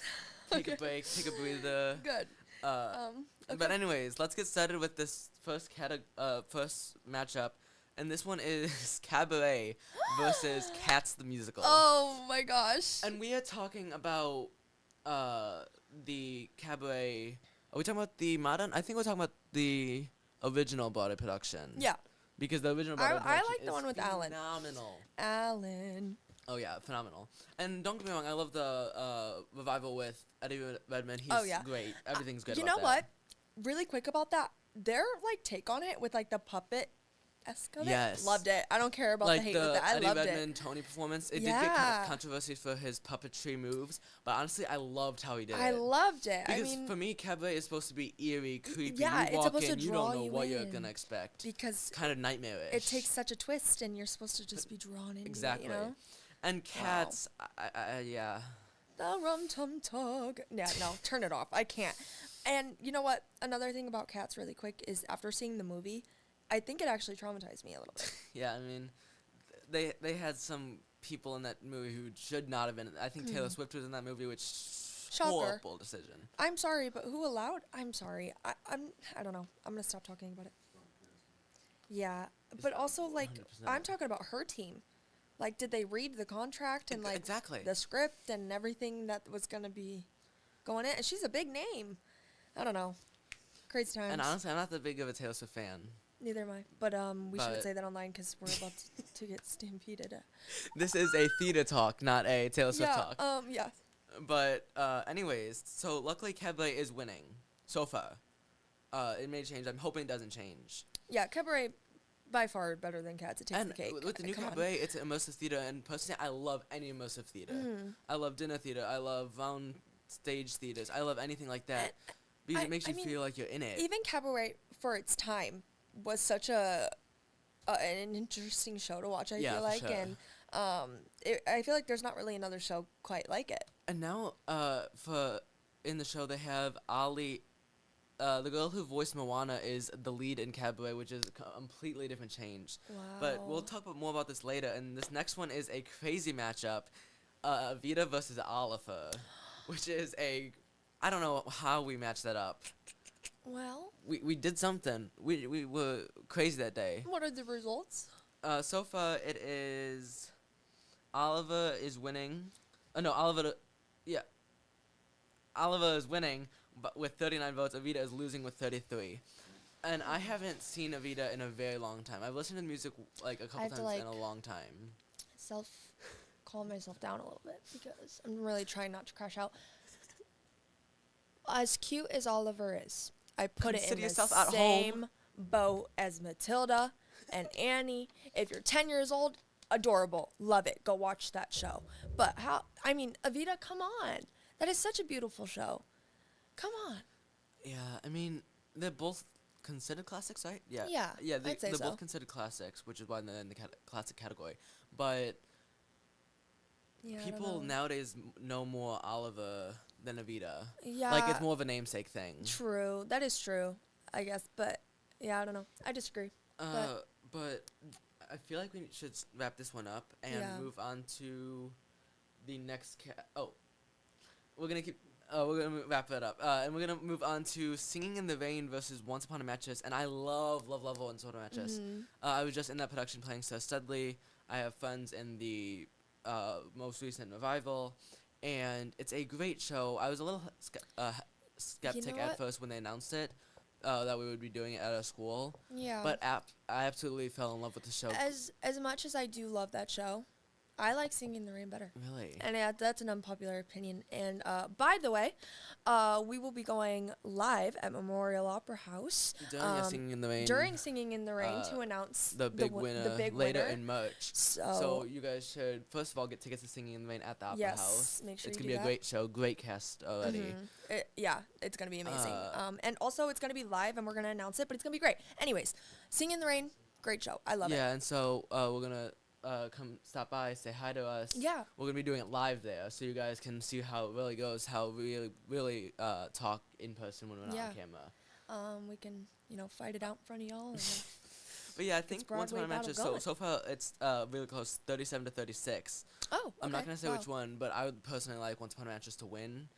take a Okay. break, take a breather. Good. But Okay. anyways, let's get started with this first matchup, and this one is Cabaret versus Cats the musical. Oh my gosh. And we are talking about the Cabaret. Are we talking about the modern? I think we're talking about the original Broadway production. Yeah. Because the original Broadway I production like the is one with Alan. phenomenal. Alan. Oh yeah, phenomenal. And don't get me wrong, I love the revival with Eddie Redmayne. He's Oh, yeah. great. Everything's good You about know that. what? Really quick about that. Their like take on it with like the puppet esque of Yes. it. Loved it. I don't care about Like the hate the with it. I Eddie loved Redmayne it. Tony performance, it did Yeah. get controversy for his puppetry moves, but honestly, I loved how he did I it. loved it. Because I mean, for me, Cabaret is supposed to be eerie, creepy. yeah, You it's walk supposed in, to you draw don't know you what you're in. gonna expect. because Kind of nightmarish. it takes such a twist, and you're supposed to just be drawn into exactly. it. You know. And Cats, yeah. The rum tum tug. Yeah, no, turn it off. I can't. And you know what? Another thing about Cats, really quick, is after seeing the movie, I think it actually traumatized me a little bit. Yeah, I mean, they had some people in that movie who should not have been. I think Taylor Swift was in that movie, which Shocker. horrible decision. I'm sorry, but who allowed? I'm sorry. I don't know. I'm gonna stop talking about it. Yeah, but also like 100%. I'm talking about her team. Like, did they read the contract and like Exactly. the script and everything that was gonna be going in? And she's a big name. I don't know. Crazy times. And honestly, I'm not that big of a Taylor Swift fan. Neither am I. But we shouldn't But- say that online because we're about to get stampeded. This is a theater talk, not a Taylor Swift Yeah. talk. Yeah. But anyways, so luckily Cabaret is winning so far. It may change. I'm hoping it doesn't change. Yeah. Cabaret, by far better than Cats. It takes And the cake. with the new Come on. Cabaret, it's immersive theater, and personally, I love any immersive theater. Mm. I love dinner theater. I love round stage theaters. I love anything like that because it makes you I mean, feel like you're in it. Even Cabaret, for its time, was such an interesting show to watch. I Yeah, feel for like, sure. and I feel like there's not really another show quite like it. And now, for in the show, they have Ali. The girl who voiced Moana is the lead in Cabaret, which is a completely different change. Wow. But we'll talk more about this later. And this next one is a crazy matchup, Vita versus Oliver, which is I don't know how we matched that up. Well, We did something. We were crazy that day. what are the results? So far, it is Oliver is winning. No, Oliver. Yeah. Oliver is winning, but with 39 votes. Avita is losing with 33. And I haven't seen Avita in a very long time. I've listened to music like a couple have to, times in like, a long time. Calm myself down a little bit because I'm really trying not to crash out. As cute as Oliver is, I put it in Consider the yourself at same home. boat as Matilda and Annie. If you're 10 years old, adorable, love it. Go watch that show. But Avita, come on. That is such a beautiful show. Come on. Yeah, I mean, they're both considered classics, right? Yeah. Yeah, Yeah, I'd say they're so. both considered classics, which is why they're in the classic category. But Yeah, I don't people know. nowadays know more Oliver than Avita. Yeah. Like, it's more of a namesake thing. True. That is true, I guess. But yeah, I don't know. I disagree. But I feel like we should wrap this one up and Yeah. move on to the next we're gonna wrap that up, and we're gonna move on to Singing in the Rain versus Once Upon a Mattress. And I love Once Upon a Mattress. Mhm. I was just in that production playing Sir Studley. I have friends in the most recent revival, and it's a great show. I was a little skeptic at what? first when they announced it, that we would be doing it at our school. Yeah. But I absolutely fell in love with the show. As much as I do love that show, I like Singing in the Rain better. Really? And that's an unpopular opinion. And by the way, we will be going live at Memorial Opera House During Singing in the Rain. during Singing in the Rain to announce the big winner the big later winner. in March. So So you guys should first of all get tickets to Singing in the Rain at the Opera Yes, House. make sure it's you gonna do be a that. great show, great cast already. Yeah, it's gonna be amazing. Uh, And also it's gonna be live, and we're gonna announce it, but it's gonna be great. Anyways, Singing in the Rain, great show. I love it. Yeah, and so we're gonna come stop by, say hi to us. Yeah. We're gonna be doing it live there, so you guys can see how it really goes, how we really talk in person when we're not Yeah. on camera. We can fight it out in front of y'all. And, But yeah, I think Once Broadway Upon a battle Mattress. So going. far it's really close, 37 to 36. oh, I'm not okay, gonna say wow. which one, but I would personally like Once Upon a Mattress to win.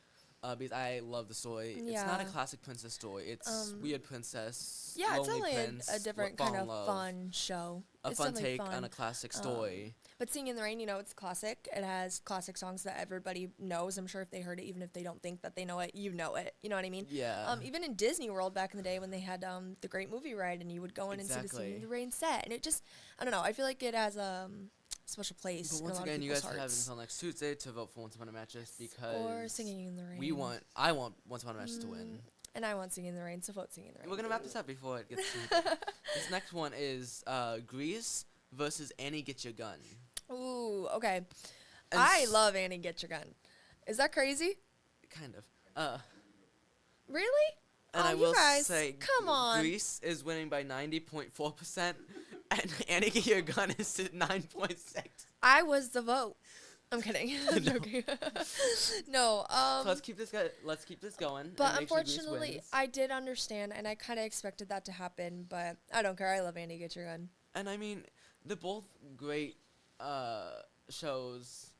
because I love the story. It's not a Yeah. classic princess story. It's weird princess, Yeah, it's lonely definitely prince, a different fall kind in of love. fun show. A It's fun definitely take on fun. a classic story. But Singing in the Rain, it's classic. It has classic songs that everybody knows. I'm sure if they heard it, even if they don't think that they know it, you know it. You know what I mean? Yeah. Even in Disney World back in the day when they had the Great Movie Ride and you would go in and see the Singing in the Rain set. And it just, I don't know, I feel like it has a special place But in a once lot again, of you people's guys have hearts. until next Tuesday to vote for Once Upon a Mattress because Or Singing in the Rain. I want Once Upon a Mattress to win. And I want Singing in the Rain, so vote Singing in the Rain. We're gonna wrap this up before it gets too heated. This next one is Grease versus Annie Get Your Gun. Ooh, okay. And I love Annie Get Your Gun. Is that crazy? Kind of. Really? And Oh, I you will guys, say, come on. Grease is winning by 90.4%, and Annie Get Your Gun is at 9.6. I was the vote. I'm kidding. I'm joking. No. So let's keep this going. But and make sure Grease unfortunately, wins. I did understand, and I kind of expected that to happen. But I don't care. I love Annie Get Your Gun. And I mean, they're both great shows.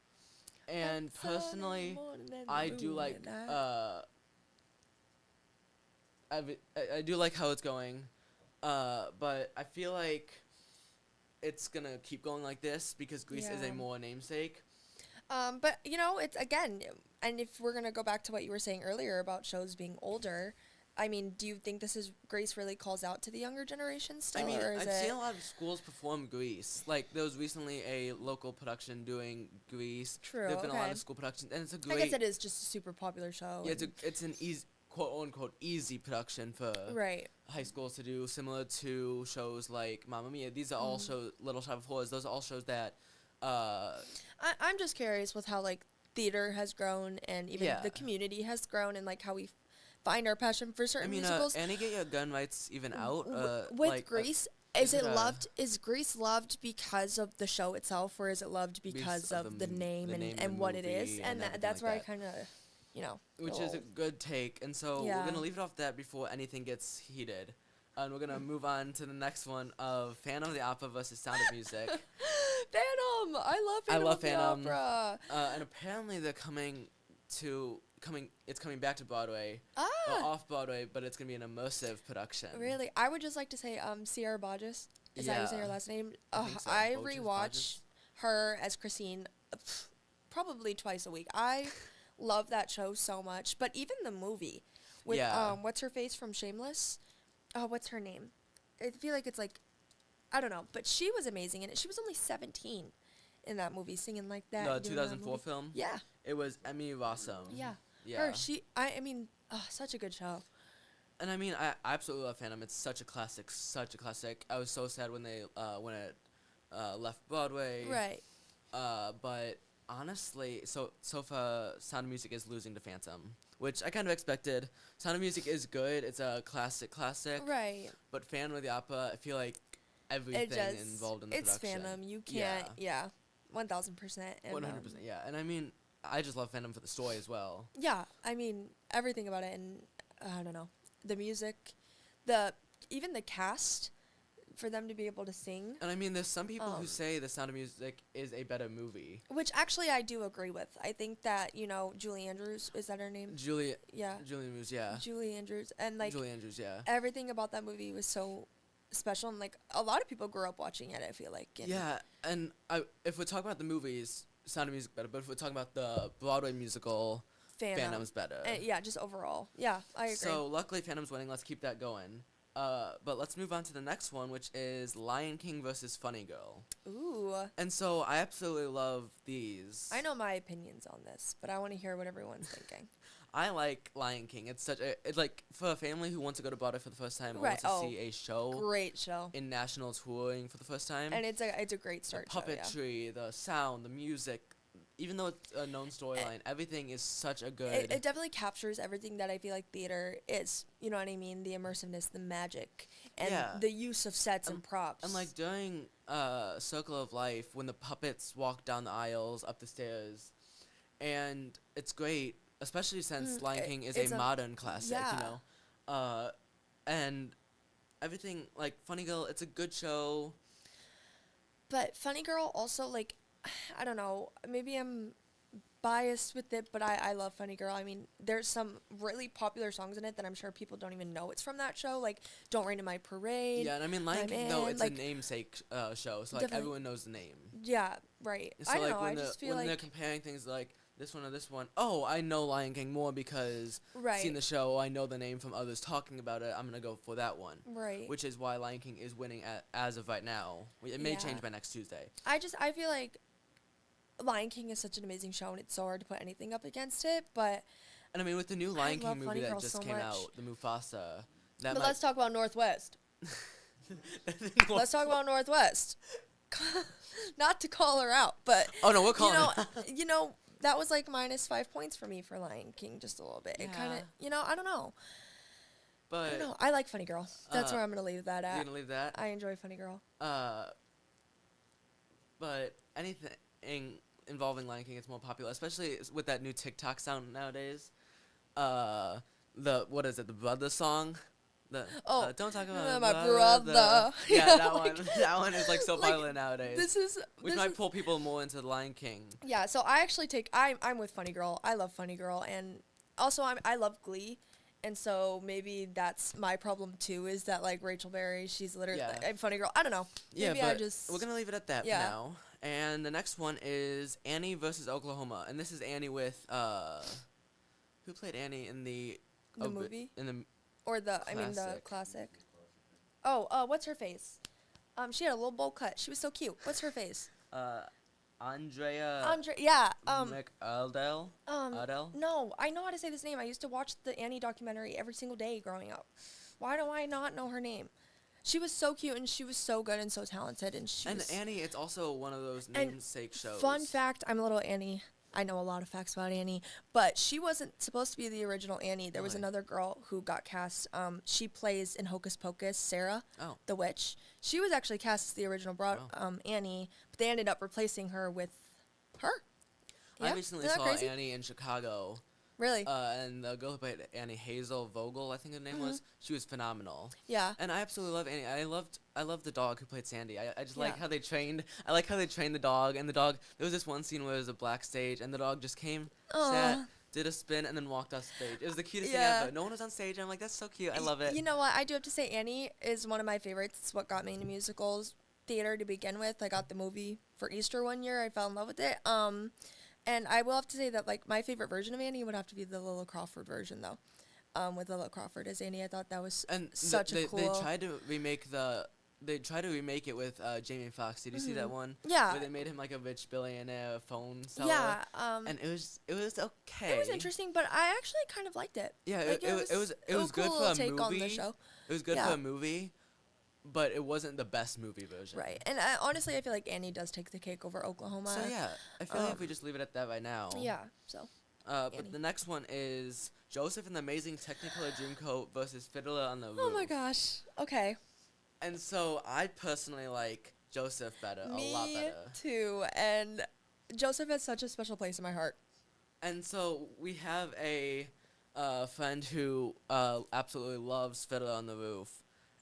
And personally, I do like I do like how it's going, but I feel like it's gonna keep going like this because Grease is Yeah. a more namesake. But it's again, and if we're gonna go back to what you were saying earlier about shows being older, I mean, do you think this is Grace really calls out to the younger generation still, I mean, or is I've it? seen a lot of schools perform Grease. Like there was recently a local production doing Grease. True, There've been a lot okay. of school productions, and it's a I great. guess it is just a super popular show. Yeah, and- it's an easy, quote unquote, easy production for right. high schools to do, similar to shows like Mamma Mia. These are all shows, Little Shop of Horrors. Those are all shows that, I'm just curious with how like theater has grown and even Yeah. the community has grown and like how we find our passion for I certain mean, musicals. Annie Get Your Gun rights even out. With like, Grease, is is it it, loved? Is Grease loved because of the show itself, or is it loved because of of the the name the and, name of and the what it is? movie And and everything that's like where I that. kind of, which is a good take, and so Yeah. we're gonna leave it off that before anything gets heated, and we're gonna move on to the next one of Phantom of the Opera versus Sound of Music. Phantom. I love Phantom. love of the Phantom. Opera. And apparently they're coming back to Broadway, Ah. off Broadway, but it's gonna be an immersive production. Really, I would just like to say, Sierra Burgess. Is that how you say her Yeah. last name? I think so. I Burgess, rewatch Burgess. her as Christine, probably twice a week. I love that show so much. But even the movie, with Yeah. what's her face from Shameless? Oh, what's her name? I feel like it's like, I don't know. But she was amazing in it. She was only 17 in that movie, singing like that. The and doing that 2004 movie. film. Yeah, It was Emmy Rossum. yeah. Yeah. Her, I mean, such a good show. And I mean, I absolutely love Phantom. It's such a classic, such a classic. I was so sad when it left Broadway. Right. But honestly, so far, Sound of Music is losing to Phantom, which I kind of expected. Sound of Music is good. It's a classic. Right. But Phantom of the Opera, I feel like everything involved in the it's production. Phantom. You can't. Yeah. 1000%. And, 100%. Yeah, and I mean, I just love Phantom for the story as well. yeah. I mean, everything about it, and I don't know, the music, even the cast, for them to be able to sing, And I mean, there's some people who say The Sound of Music is a better movie. which actually I do agree with. I think that Julie Andrews, is that her name? Julie Yeah. yeah. Julie Andrews, and like Julie Andrews, yeah. everything about that movie was so special, and like a lot of people grew up watching it. I feel like. And Yeah, and if we're talking about the movies, Sound of Music better. But if we're talking about the Broadway musical, Phantom's better. Yeah, just overall. Yeah, I agree. So luckily, Phantom's winning. Let's keep that going. But let's move on to the next one, which is Lion King versus Funny Girl. Ooh. And so I absolutely love these. I know my opinions on this, but I want to hear what everyone's thinking. I like Lion King. It's like for a family who wants to go to Broadway for the first time or Right, wants to see a show Great show. in national touring for the first time. And it's a great start the show, yeah. puppetry, the sound, the music, even though it's a known storyline, everything is such a good. It definitely captures everything that I feel like theater is. You know what I mean? The immersiveness, the magic, and Yeah. the use of sets and props. And like during Circle of Life, when the puppets walk down the aisles, up the stairs, and it's great, especially since Lion King is it's a a- modern classic, yeah. and everything like Funny Girl, it's a good show. But Funny Girl also, like, I don't know, maybe I'm biased with it, but I love Funny Girl. I mean, there's some really popular songs in it that I'm sure people don't even know it's from that show. Like, Don't Rain in My Parade. Yeah, and I mean, My Lion King, Man, no, it's like, a namesake show, so like definitely. everyone knows the name. Yeah, right. So I don't like know. I just feel when they're like comparing things like this one or this one, oh, I know Lion King more because right, seen the show. I know the name from others talking about it. I'm gonna go for that one. right. Which is why Lion King is winning as of right now. It may Yeah. change by next Tuesday. I feel like Lion King is such an amazing show, and it's so hard to put anything up against it. But And I mean, with the new Lion love King movie Funny that Girl just so came much. out, the Mufasa, that but let's talk about Northwest. Let's talk about Northwest. Not to call her out, but Oh no, we're calling. you know that was like -5 points for me for Lion King, just a little bit. It kind of, Yeah. I don't know. I But don't know. I like Funny Girl. That's where I'm gonna leave that you're at. gonna leave that. I enjoy Funny Girl. But anything involving Lion King is more popular, especially with that new TikTok sound nowadays. The what is it? The brother song. The don't talk about my brother. Yeah, that Like- one. That one is like so like, popular nowadays. Which this might is pull people more into Lion King. yeah. So I actually I'm with Funny Girl. I love Funny Girl, and also I love Glee. And so maybe that's my problem too, is that like Rachel Berry, she's literally Yeah. I'm Funny Girl. I don't know. Yeah, Maybe but I just we're gonna leave it at that yeah. for now. And the next one is Annie versus Oklahoma, and this is Annie with who played Annie in the movie in the or the Classic. classic. Oh, what's her face? She had a little bowl cut. She was so cute. What's her face? Andrea Yeah. McArdell. Adele. No, I know how to say this name. I used to watch the Annie documentary every single day growing up. Why do I not know her name? She was so cute, and she was so good and so talented, and she And was... Annie, it's also one of those And namesake shows. Fun fact, I'm a little Annie. I know a lot of facts about Annie, but she wasn't supposed to be the original Annie. There was Really? another girl who got cast. She plays in Hocus Pocus, Sarah, Oh. the witch. She was actually cast as the original Annie, but they ended up replacing her with her. I Yeah? recently Isn't that saw crazy? Annie in Chicago, Really? and the girl who played Annie, Hazel Vogel, I think her name was. She was phenomenal. Yeah. And I absolutely love Annie. I loved the dog who played Sandy. I just like Yeah. how they trained. I like how they trained the dog. And the dog. There was this one scene where it was a black stage, and the dog just came, sat, Aw. did a spin, and then walked off stage. It was the cutest Yeah. thing ever. No one was on stage. I'm like, that's so cute. I love it. You know what? I do have to say Annie is one of my favorites. It's what got me into musicals theater to begin with. I got the movie for Easter one year. I fell in love with it. And I will have to say that like my favorite version of Annie would have to be the Lilla Crawford version though. With Lilla Crawford as Annie, I thought that was And such a they cool. tried to remake it with Jamie Foxx. Did you see that one? Yeah. Where they made him like a rich billionaire phone seller. Yeah. And it was okay. It was interesting, but I actually kind of liked it. Yeah, Like, it was a good cool for a take on the movie. show. It was good Yeah. for a movie, but it wasn't the best movie version. Right. And honestly, I feel like Annie does take the cake over Oklahoma. So yeah, I feel like if we just leave it at that right now. Yeah. So. But Annie. the next one is Joseph and the Amazing Technicolor Dreamcoat versus Fiddler on the Roof. Oh my gosh. Okay. And so I personally like Joseph better, a lot Me better. too. And Joseph has such a special place in my heart. And so we have a friend who absolutely loves Fiddler on the Roof.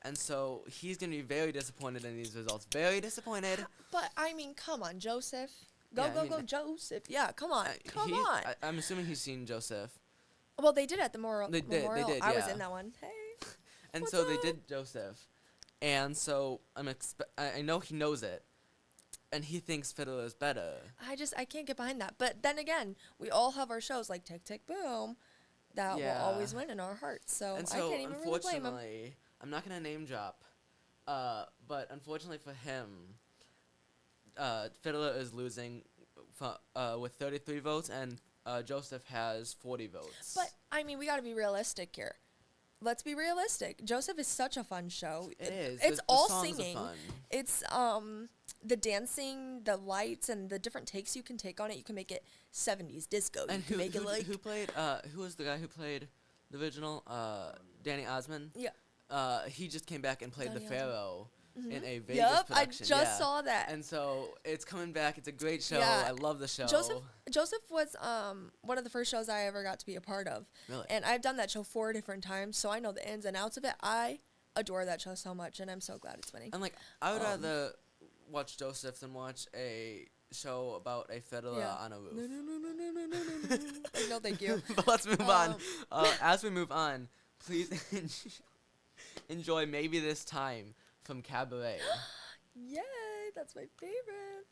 And so he's going to be very disappointed in these results. Very disappointed. But I mean, come on, Joseph. Go, Yeah, I go, mean, go, Joseph. Yeah, come on. Come He- on. I'm assuming he's seen Joseph. Well, they did at the They did, memorial. I was yeah. in that one. Hey. And What's so they up? did Joseph. And so I know he knows it. And he thinks Fiddler is better. I can't get behind that. But then again, we all have our shows like Tick, Tick, Boom that will Yeah. always win in our hearts. So, And I so, can't even really blame him. unfortunately, I'm not going to name drop. But unfortunately for him, Fiddler is losing with 33 votes, and Joseph has 40 votes. But, I mean, we got to be realistic here. Let's be realistic. Joseph is such a fun show. It is. It's The all songs are singing. fun. It's the dancing, the lights, and the different takes you can take on it. You can make it 70s disco. And you can make it like who played? Who was the guy who played the original? Danny Osmond. Yeah. He just came back and played Danny the Osmond. Pharaoh in a Vegas Yep, I production. just saw that. And so it's coming back. It's a great show. Yeah. I love the show. Joseph was one of the first shows I ever got to be a part of. Really? And I've done that show 4 different times, so I know the ins and outs of it. I adore that show so much, and I'm so glad it's winning. And like, I would rather watch Joseph than watch a show about a fiddler Yeah. on a No, roof. no, no, no, no, no, no, no, no. Like, no, thank you. But let's move on. Um, As we move on, please enjoy Maybe This Time from Cabaret. Yay, that's my favorite.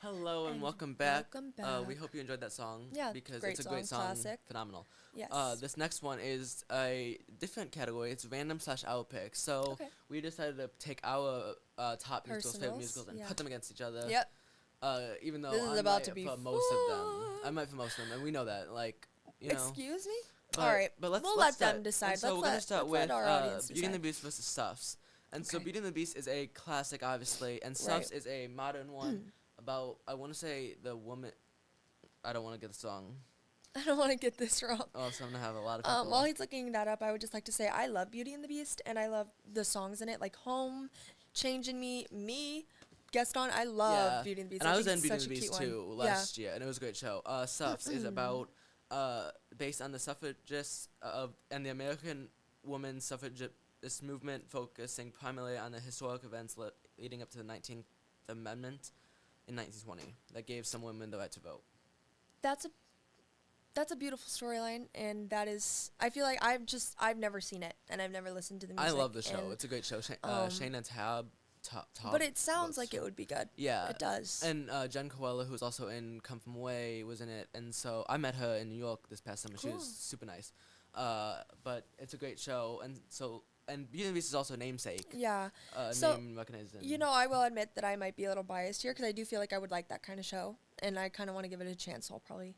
Hello and And welcome back. welcome We back. hope you enjoyed that song. Yeah, Because great it's a great song, song. classic. Phenomenal. Yes. This next one is a different category. It's random slash our pick. So Okay. we decided to take our top musicals, favorite Personals, musicals, and yeah. put them against each other. Yep. Even though This is I'm about right to be for most of them. fun. I'm right for most of them, and we know that. Like, you know. Excuse me? But, All right. But let's we'll let's let them start. decide. And so we're gonna start let's with let our audience Beauty and the decide. Beast versus Stuffs. And so Okay. Beauty and the Beast is a classic, obviously, and Stuffs is a modern one about, I want to say, the woman. I don't want to get the song. I don't want to get this wrong. Oh, so I'm gonna have a lot of people. While he's looking that up, I would just like to say I love Beauty and the Beast, and I love the songs in it, like Home, Changing Me, Gaston. I love Beauty and the Beast. And I was think in it's Beauty and such the a Beast cute too one. last year, and it was a great show. Stuffs is about based on the suffragists and the American woman suffragist movement, focusing primarily on the historic events leading up to the 19th Amendment in 1920 that gave some women the right to vote. That's a beautiful storyline, and that is. I feel like I've never seen it, and I've never listened to the music. I love the show. and- It's a great show. um, Shane and Tab. but it sounds like it would be good. Yeah, It does. And Jen Coella, who's also in Come From Away, was in it, and so I met her in New York this past summer. She was Cool. super nice. But it's a great show, and Beauty and the Beast is also namesake. Yeah. So, name recognized. In. You know, I will admit that I might be a little biased here because I do feel like I would like that kind of show, and I kind of want to give it a chance. So I'll probably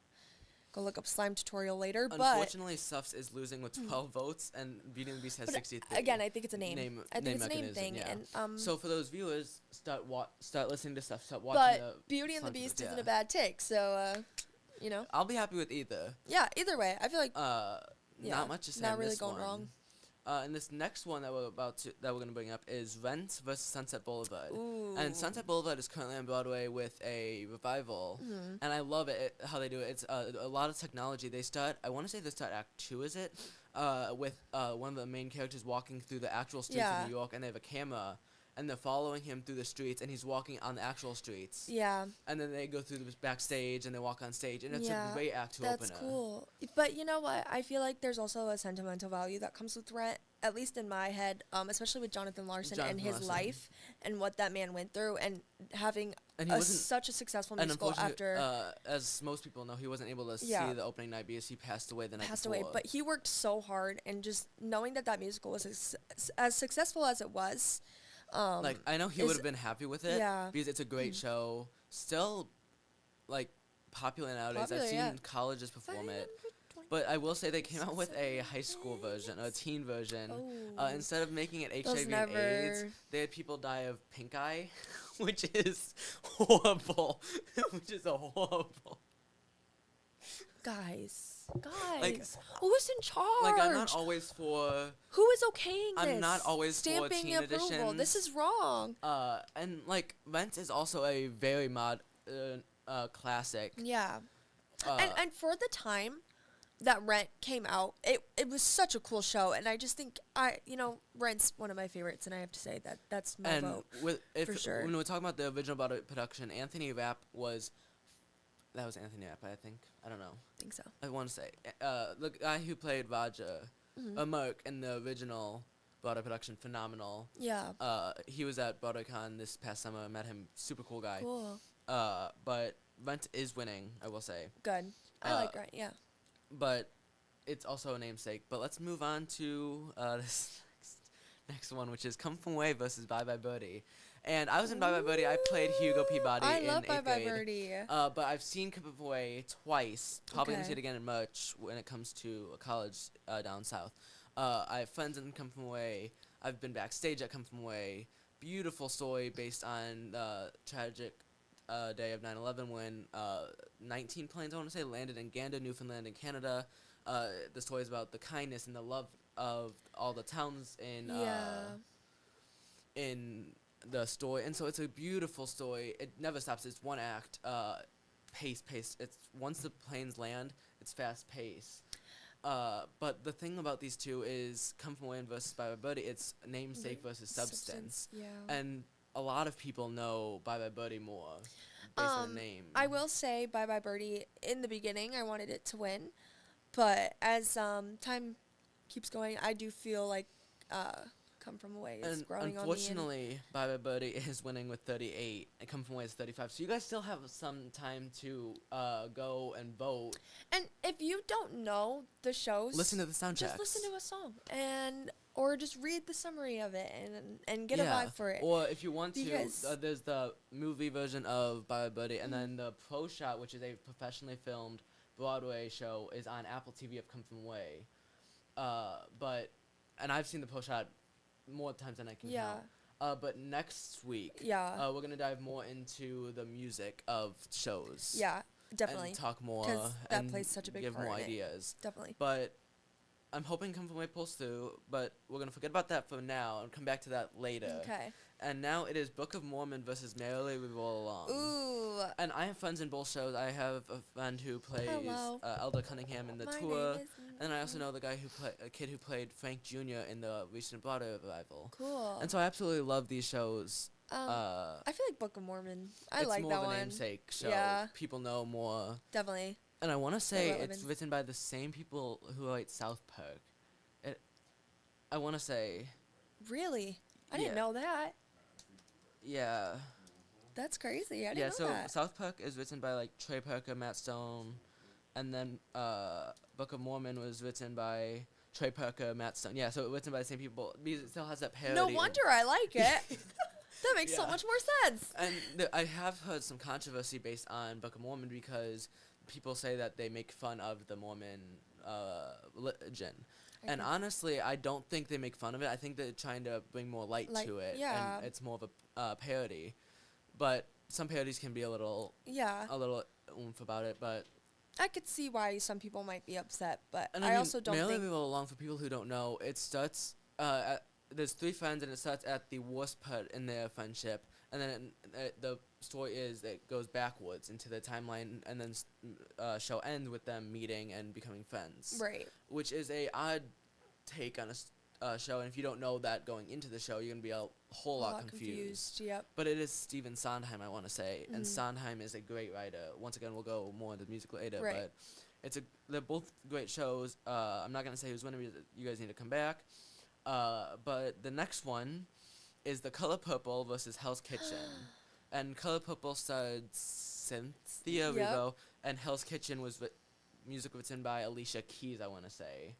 go look up slime tutorial later. Unfortunately, Suffs is losing with 12 votes, and Beauty and the Beast has But 63. again, I think it's a name. I think name it's a name mechanism, thing. yeah. And So for those viewers, start listening to stuff. Start watching but Beauty and the Beast isn't yeah. a bad take. So I'll be happy with either. yeah. Either way, I feel like Not much to say. not on really this going one. wrong. And this next one that we're gonna bring up is Rent versus Sunset Boulevard. Ooh. And Sunset Boulevard is currently on Broadway with a revival, and I love how they do it. It's a lot of technology. I want to say they start Act 2, is it? With one of the main characters walking through the actual streets of New York, and they have a camera, and they're following him through the streets, and he's walking on the actual streets. Yeah. And then they go through the backstage, and they walk on stage, and it's a great Act 2 That's opener. cool. But you know what? I feel like there's also a sentimental value that comes with Rent, at least in my head, especially with Jonathan Larson and his life and what that man went through, and having such a successful musical after. As most people know, he wasn't able to see the opening night because he passed away the night before. But he worked so hard, and just knowing that musical was as successful as it was. I know he would have been happy with it because it's a great show. Still, popular nowadays. I've seen colleges perform it. But I will say they came out with a high school version, a teen version. Instead of making it HIV and AIDS, they had people die of pink eye, which is horrible. Which is a horrible. Guys, who is in charge? I'm not always for. Who is okaying this? I'm not always stamping for teen approval. editions. This is wrong. And Rent is also a very classic. Yeah. And for the time that Rent came out, it was such a cool show, and I just think Rent's one of my favorites, and I have to say that's my vote for sure. When we're talking about the original Broadway production, Anthony Rapp was. That was Anthony Rapp, I think. I don't know. I think so. I want to say. The guy who played Raja, Merc, in the original Broadway production, phenomenal. Yeah. He was at BroadwayCon this past summer. I met him. Super cool guy. Cool. But Rent is winning, I will say. Good. I like Rent, yeah. But it's also a namesake. But let's move on to this next one, which is Come From Away versus Bye Bye Birdie. And I was in Bye Bye Birdie. I played Hugo Peabody in 8th grade. I love Bye Bye Birdie. But I've seen Come From Away twice. Probably going to see it again in March when it comes to a college down south. I have friends in Come From Away. I've been backstage at Come From Away. Beautiful story based on the tragic day of 9/11 when 19 planes, I want to say, landed in Gander, Newfoundland, and Canada. The story is about the kindness and the love of all the towns in the story, and so it's a beautiful story. It never stops. It's one act, pace. It's once the planes land, it's fast pace. But the thing about these two is Come From Away versus Bye Bye Birdie. It's namesake versus substance. Yeah. And a lot of people know Bye Bye Birdie more based on the name. I will say Bye Bye Birdie. In the beginning, I wanted it to win, but as time keeps going, I do feel like Come From Away is growing on me. Unfortunately, Bye Bye Birdie is winning with 38, and Come From Away is 35. So you guys still have some time to go and vote. And if you don't know the shows, listen to the soundtracks. Just listen to a song or just read the summary of it and get a vibe for it. Or if you want to, there's the movie version of Bye Bye Birdie, and then the Pro Shot, which is a professionally filmed Broadway show, is on Apple TV of Come From Away. And I've seen the Pro Shot more times than I can count. But next week, we're going to dive more into the music of shows. Yeah, definitely. And talk more. Because that plays such a big part give more in ideas. It. Definitely. But I'm hoping Come From Away pulls through, but we're going to forget about that for now and come back to that later. Okay. And now it is Book of Mormon versus Merrily We Roll Along. Ooh. And I have friends in both shows. I have a friend who plays Elder Cunningham in the tour. And I also know the kid who played Frank Jr. in the recent Broadway revival. Cool. And so I absolutely love these shows. I feel like Book of Mormon. I like that one. It's more of a namesake show. Yeah. People know more. Definitely. And I want to say it's written by the same people who write South Park. I want to say. Really? I didn't know that. Yeah. That's crazy. I didn't know that. South Park is written by Trey Parker, Matt Stone, and then Book of Mormon was written by Trey Parker, Matt Stone. Yeah, so it's written by the same people because it still has that parody. No wonder I like it. That makes so much more sense. And I have heard some controversy based on Book of Mormon because people say that they make fun of the Mormon religion. I And can- honestly, I don't think they make fun of it. I think they're trying to bring more light to it. yeah. And it's more of a parody. But some parodies can be a little Yeah. oomph about it. But I could see why some people might be upset, but and I also don't Merrily think. We Roll Along, for people who don't know, it starts. There's 3 friends, and it starts at the worst part in their friendship, and then the story is it goes backwards into the timeline, and then show ends with them meeting and becoming friends. Right. Which is a odd take on a show, and if you don't know that going into the show, you're gonna be a whole lot confused. Yep. But it is Stephen Sondheim, I want to say, and Mhm. Sondheim is a great writer. Once again, we'll go more into music later, Right. but they're both great shows. I'm not gonna say who's winning because you guys need to come back. But the next one is The Color Purple versus Hell's Kitchen, and Color Purple starred Cynthia Yep. Erivo, and Hell's Kitchen was music written by Alicia Keys, I want to say.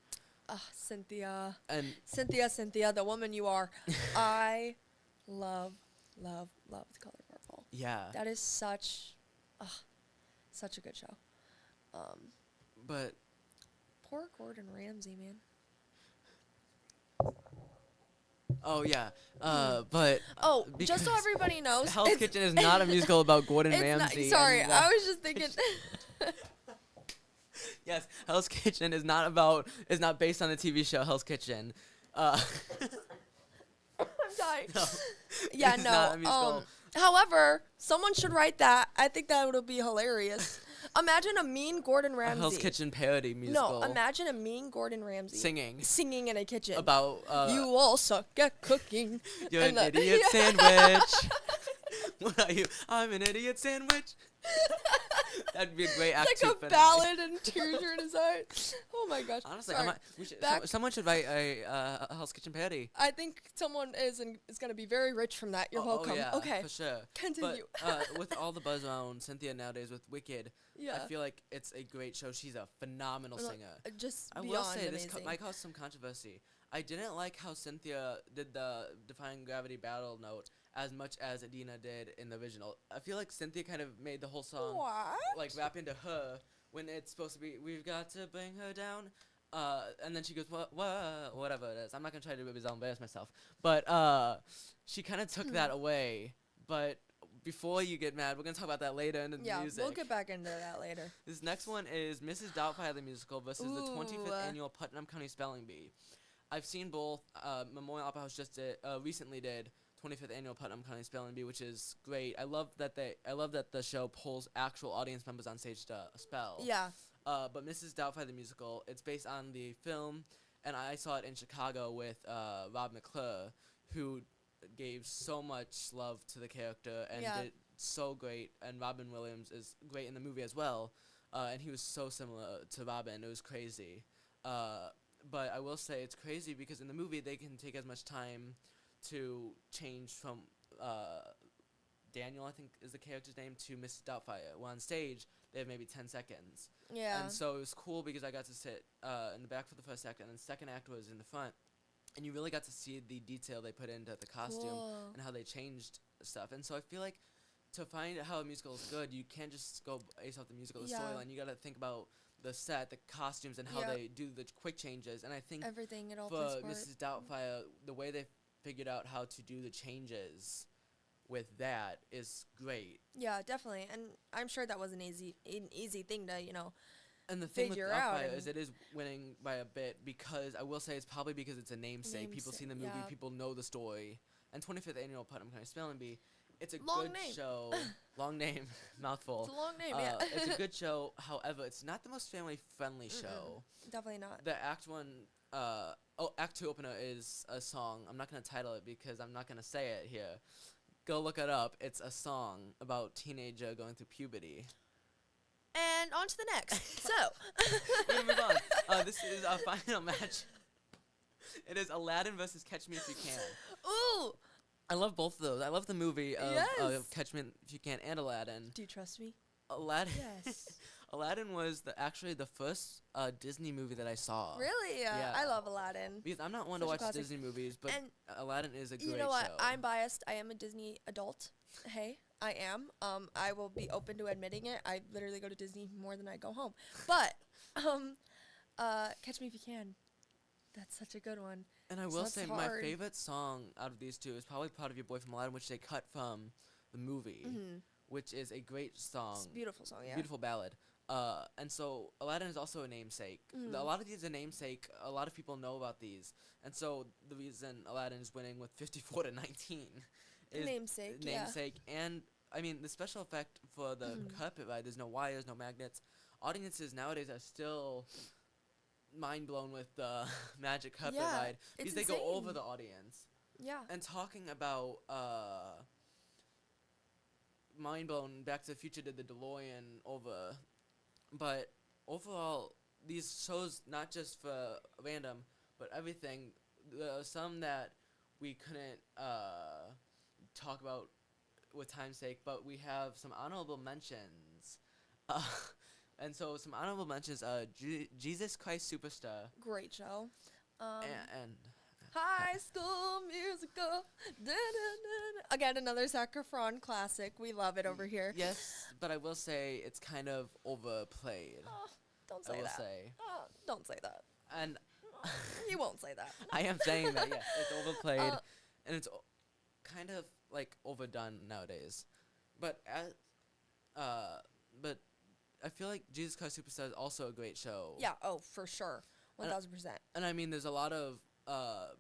Cynthia. And Cynthia, the woman you are. I love The Color Purple. yeah, That is such a good show. but Poor Gordon Ramsay, man. oh yeah, but Oh, just so because everybody knows, Hell's it's- Kitchen is not a musical about Gordon it's not, Ramsay. sorry, and I was just thinking. yes, Hell's Kitchen is not based on the TV show Hell's Kitchen. I'm dying. No, Yeah, it's not a no. musical. However, someone should write that. I think that would be hilarious. Imagine a mean Gordon A Ramsay. Hell's Kitchen parody musical. No, imagine a mean Gordon Ramsay singing in a kitchen. about You all suck at cooking. you're an And idiot sandwich. What are you? I'm an idiot sandwich. That'd be a great act It's two like a finale. ballad and tears are in his heart. Oh my gosh. Honestly, Sorry. Back- someone should write a Hell's Kitchen parody. I think someone is going to be very rich from that. You're welcome. Oh, yeah, Okay. for sure. Continue. But with all the buzz around Cynthia nowadays with Wicked, Yeah. I feel like it's a great show. She's a phenomenal singer. Just I beyond will say amazing. this might cause some controversy. I didn't like how Cynthia did the Defying Gravity battle note as much as Adina did in the original. I feel like Cynthia kind of made the whole song What? like rap into her when it's supposed to be we've got to bring her down. And then she goes what whatever it is. I'm not gonna try to embarrass myself, but she kind of took that away. But before you get mad, we're gonna talk about that later in the music. We'll get back into that later. This next one is Mrs. Doubtfire the Musical versus the 25th Ooh. Annual Putnam County Spelling Bee. I've seen both. Memorial Opera House just recently did 25th Annual Putnam County Spelling Bee, which is great. I love that the show pulls actual audience members on stage to spell. Yeah. But Mrs. Doubtfire the Musical, it's based on the film, and I saw it in Chicago with Rob McClure, who gave so much love to the character and Yeah. did so great. And Robin Williams is great in the movie as well, and he was so similar to Robin. It was crazy. But I will say it's crazy because in the movie they can take as much time to change from Daniel, I think is the character's name, to Mrs. Doubtfire. Well, on stage, they have maybe 10 seconds. Yeah. And so it was cool because I got to sit in the back for the first act, and then the second act was in the front. And you really got to see the detail they put into the costume Cool. and how they changed stuff. And so I feel like to find out how a musical is good, you can't just go base off the musical, the Yeah. storyline. You got to think about the set, the costumes, and how Yeah. they do the quick changes. And I think Everything, it all for plays a part. Mrs. Doubtfire, the way they figured out how to do the changes with that is great. Yeah, definitely. And I'm sure that was an easy thing to, And the thing with Figure out Doubtfire is and- it is winning by a bit because I will say it's probably because it's a namesake. People see the movie, yeah. people know the story. And 25th Annual Putnam County Spelling Bee, it's a Long good name. show. Long name, mouthful. It's a long name, yeah. It's a good show. However, it's not the most family-friendly show. Definitely not. The Act 2 opener is a song. I'm not going to title it because I'm not going to say it here. Go look it up. It's a song about teenager going through puberty. And on to the next. So. We're gonna move on. This is our final match. It is Aladdin versus Catch Me If You Can. Ooh. I love both of those. I love the movie of Yes. Catch Me If You Can and Aladdin. Do you trust me? Aladdin. Yes. Aladdin was actually the first Disney movie that I saw. Really? Yeah. I love Aladdin. Because I'm not one to Such a watch classic. Disney movies, but And Aladdin is a great You know what? show. I'm biased. I am a Disney adult. Hey, I am. I will be open to admitting it. I literally go to Disney more than I go home. But Catch Me If You Can. That's such a good one. And I So will that's say my hard. favorite song out of these two is probably Proud of Your Boy from Aladdin, which they cut from the movie, which is a great song. It's a beautiful song, yeah. Beautiful ballad. And so Aladdin is also a namesake. A lot of these are namesake. A lot of people know about these. And so the reason Aladdin is winning with 54 to 19 is Namesake, yeah. namesake. And I mean, the special effect for the carpet ride, there's no wires, no magnets. Audiences nowadays are still mind blown with the magic carpet Yeah, ride because it's they go over insane. the audience. Yeah. And talking about mind blown, Back to the Future did the DeLorean over, but overall these shows, not just for random but everything, there are some that we couldn't talk about with time's sake, but we have some honorable mentions. And so some honorable mentions: Jesus Christ Superstar, Great show. and High School Musical. Again, another Zac Efron classic. We love it over here. yes, but I will say it's kind of overplayed. Oh, don't I say will that. say, Oh, don't say that. and You won't say that. I am saying that, yes, it's overplayed, Uh, and it's kind of like overdone nowadays. But but I feel like Jesus Christ Superstar is also a great show. Yeah. Oh, for sure. 1000%. And I mean, there's a lot of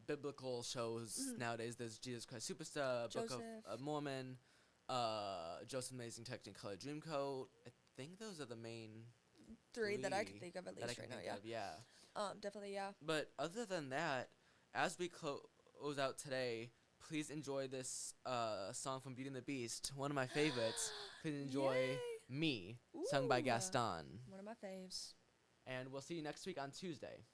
biblical shows nowadays. There's Jesus Christ Superstar, Book Joseph. of Mormon, Joseph Amazing Technicolor Dreamcoat. I think those are the main Three that I can three think of at that I least can right now. think Yeah. of, yeah. Definitely. Yeah. But other than that, as we close out today, please enjoy this song from Beauty and the Beast, one of my favorites. Please enjoy Yay. Me, sung by Ooh. Gaston. One of my faves. And we'll see you next week on Tuesday.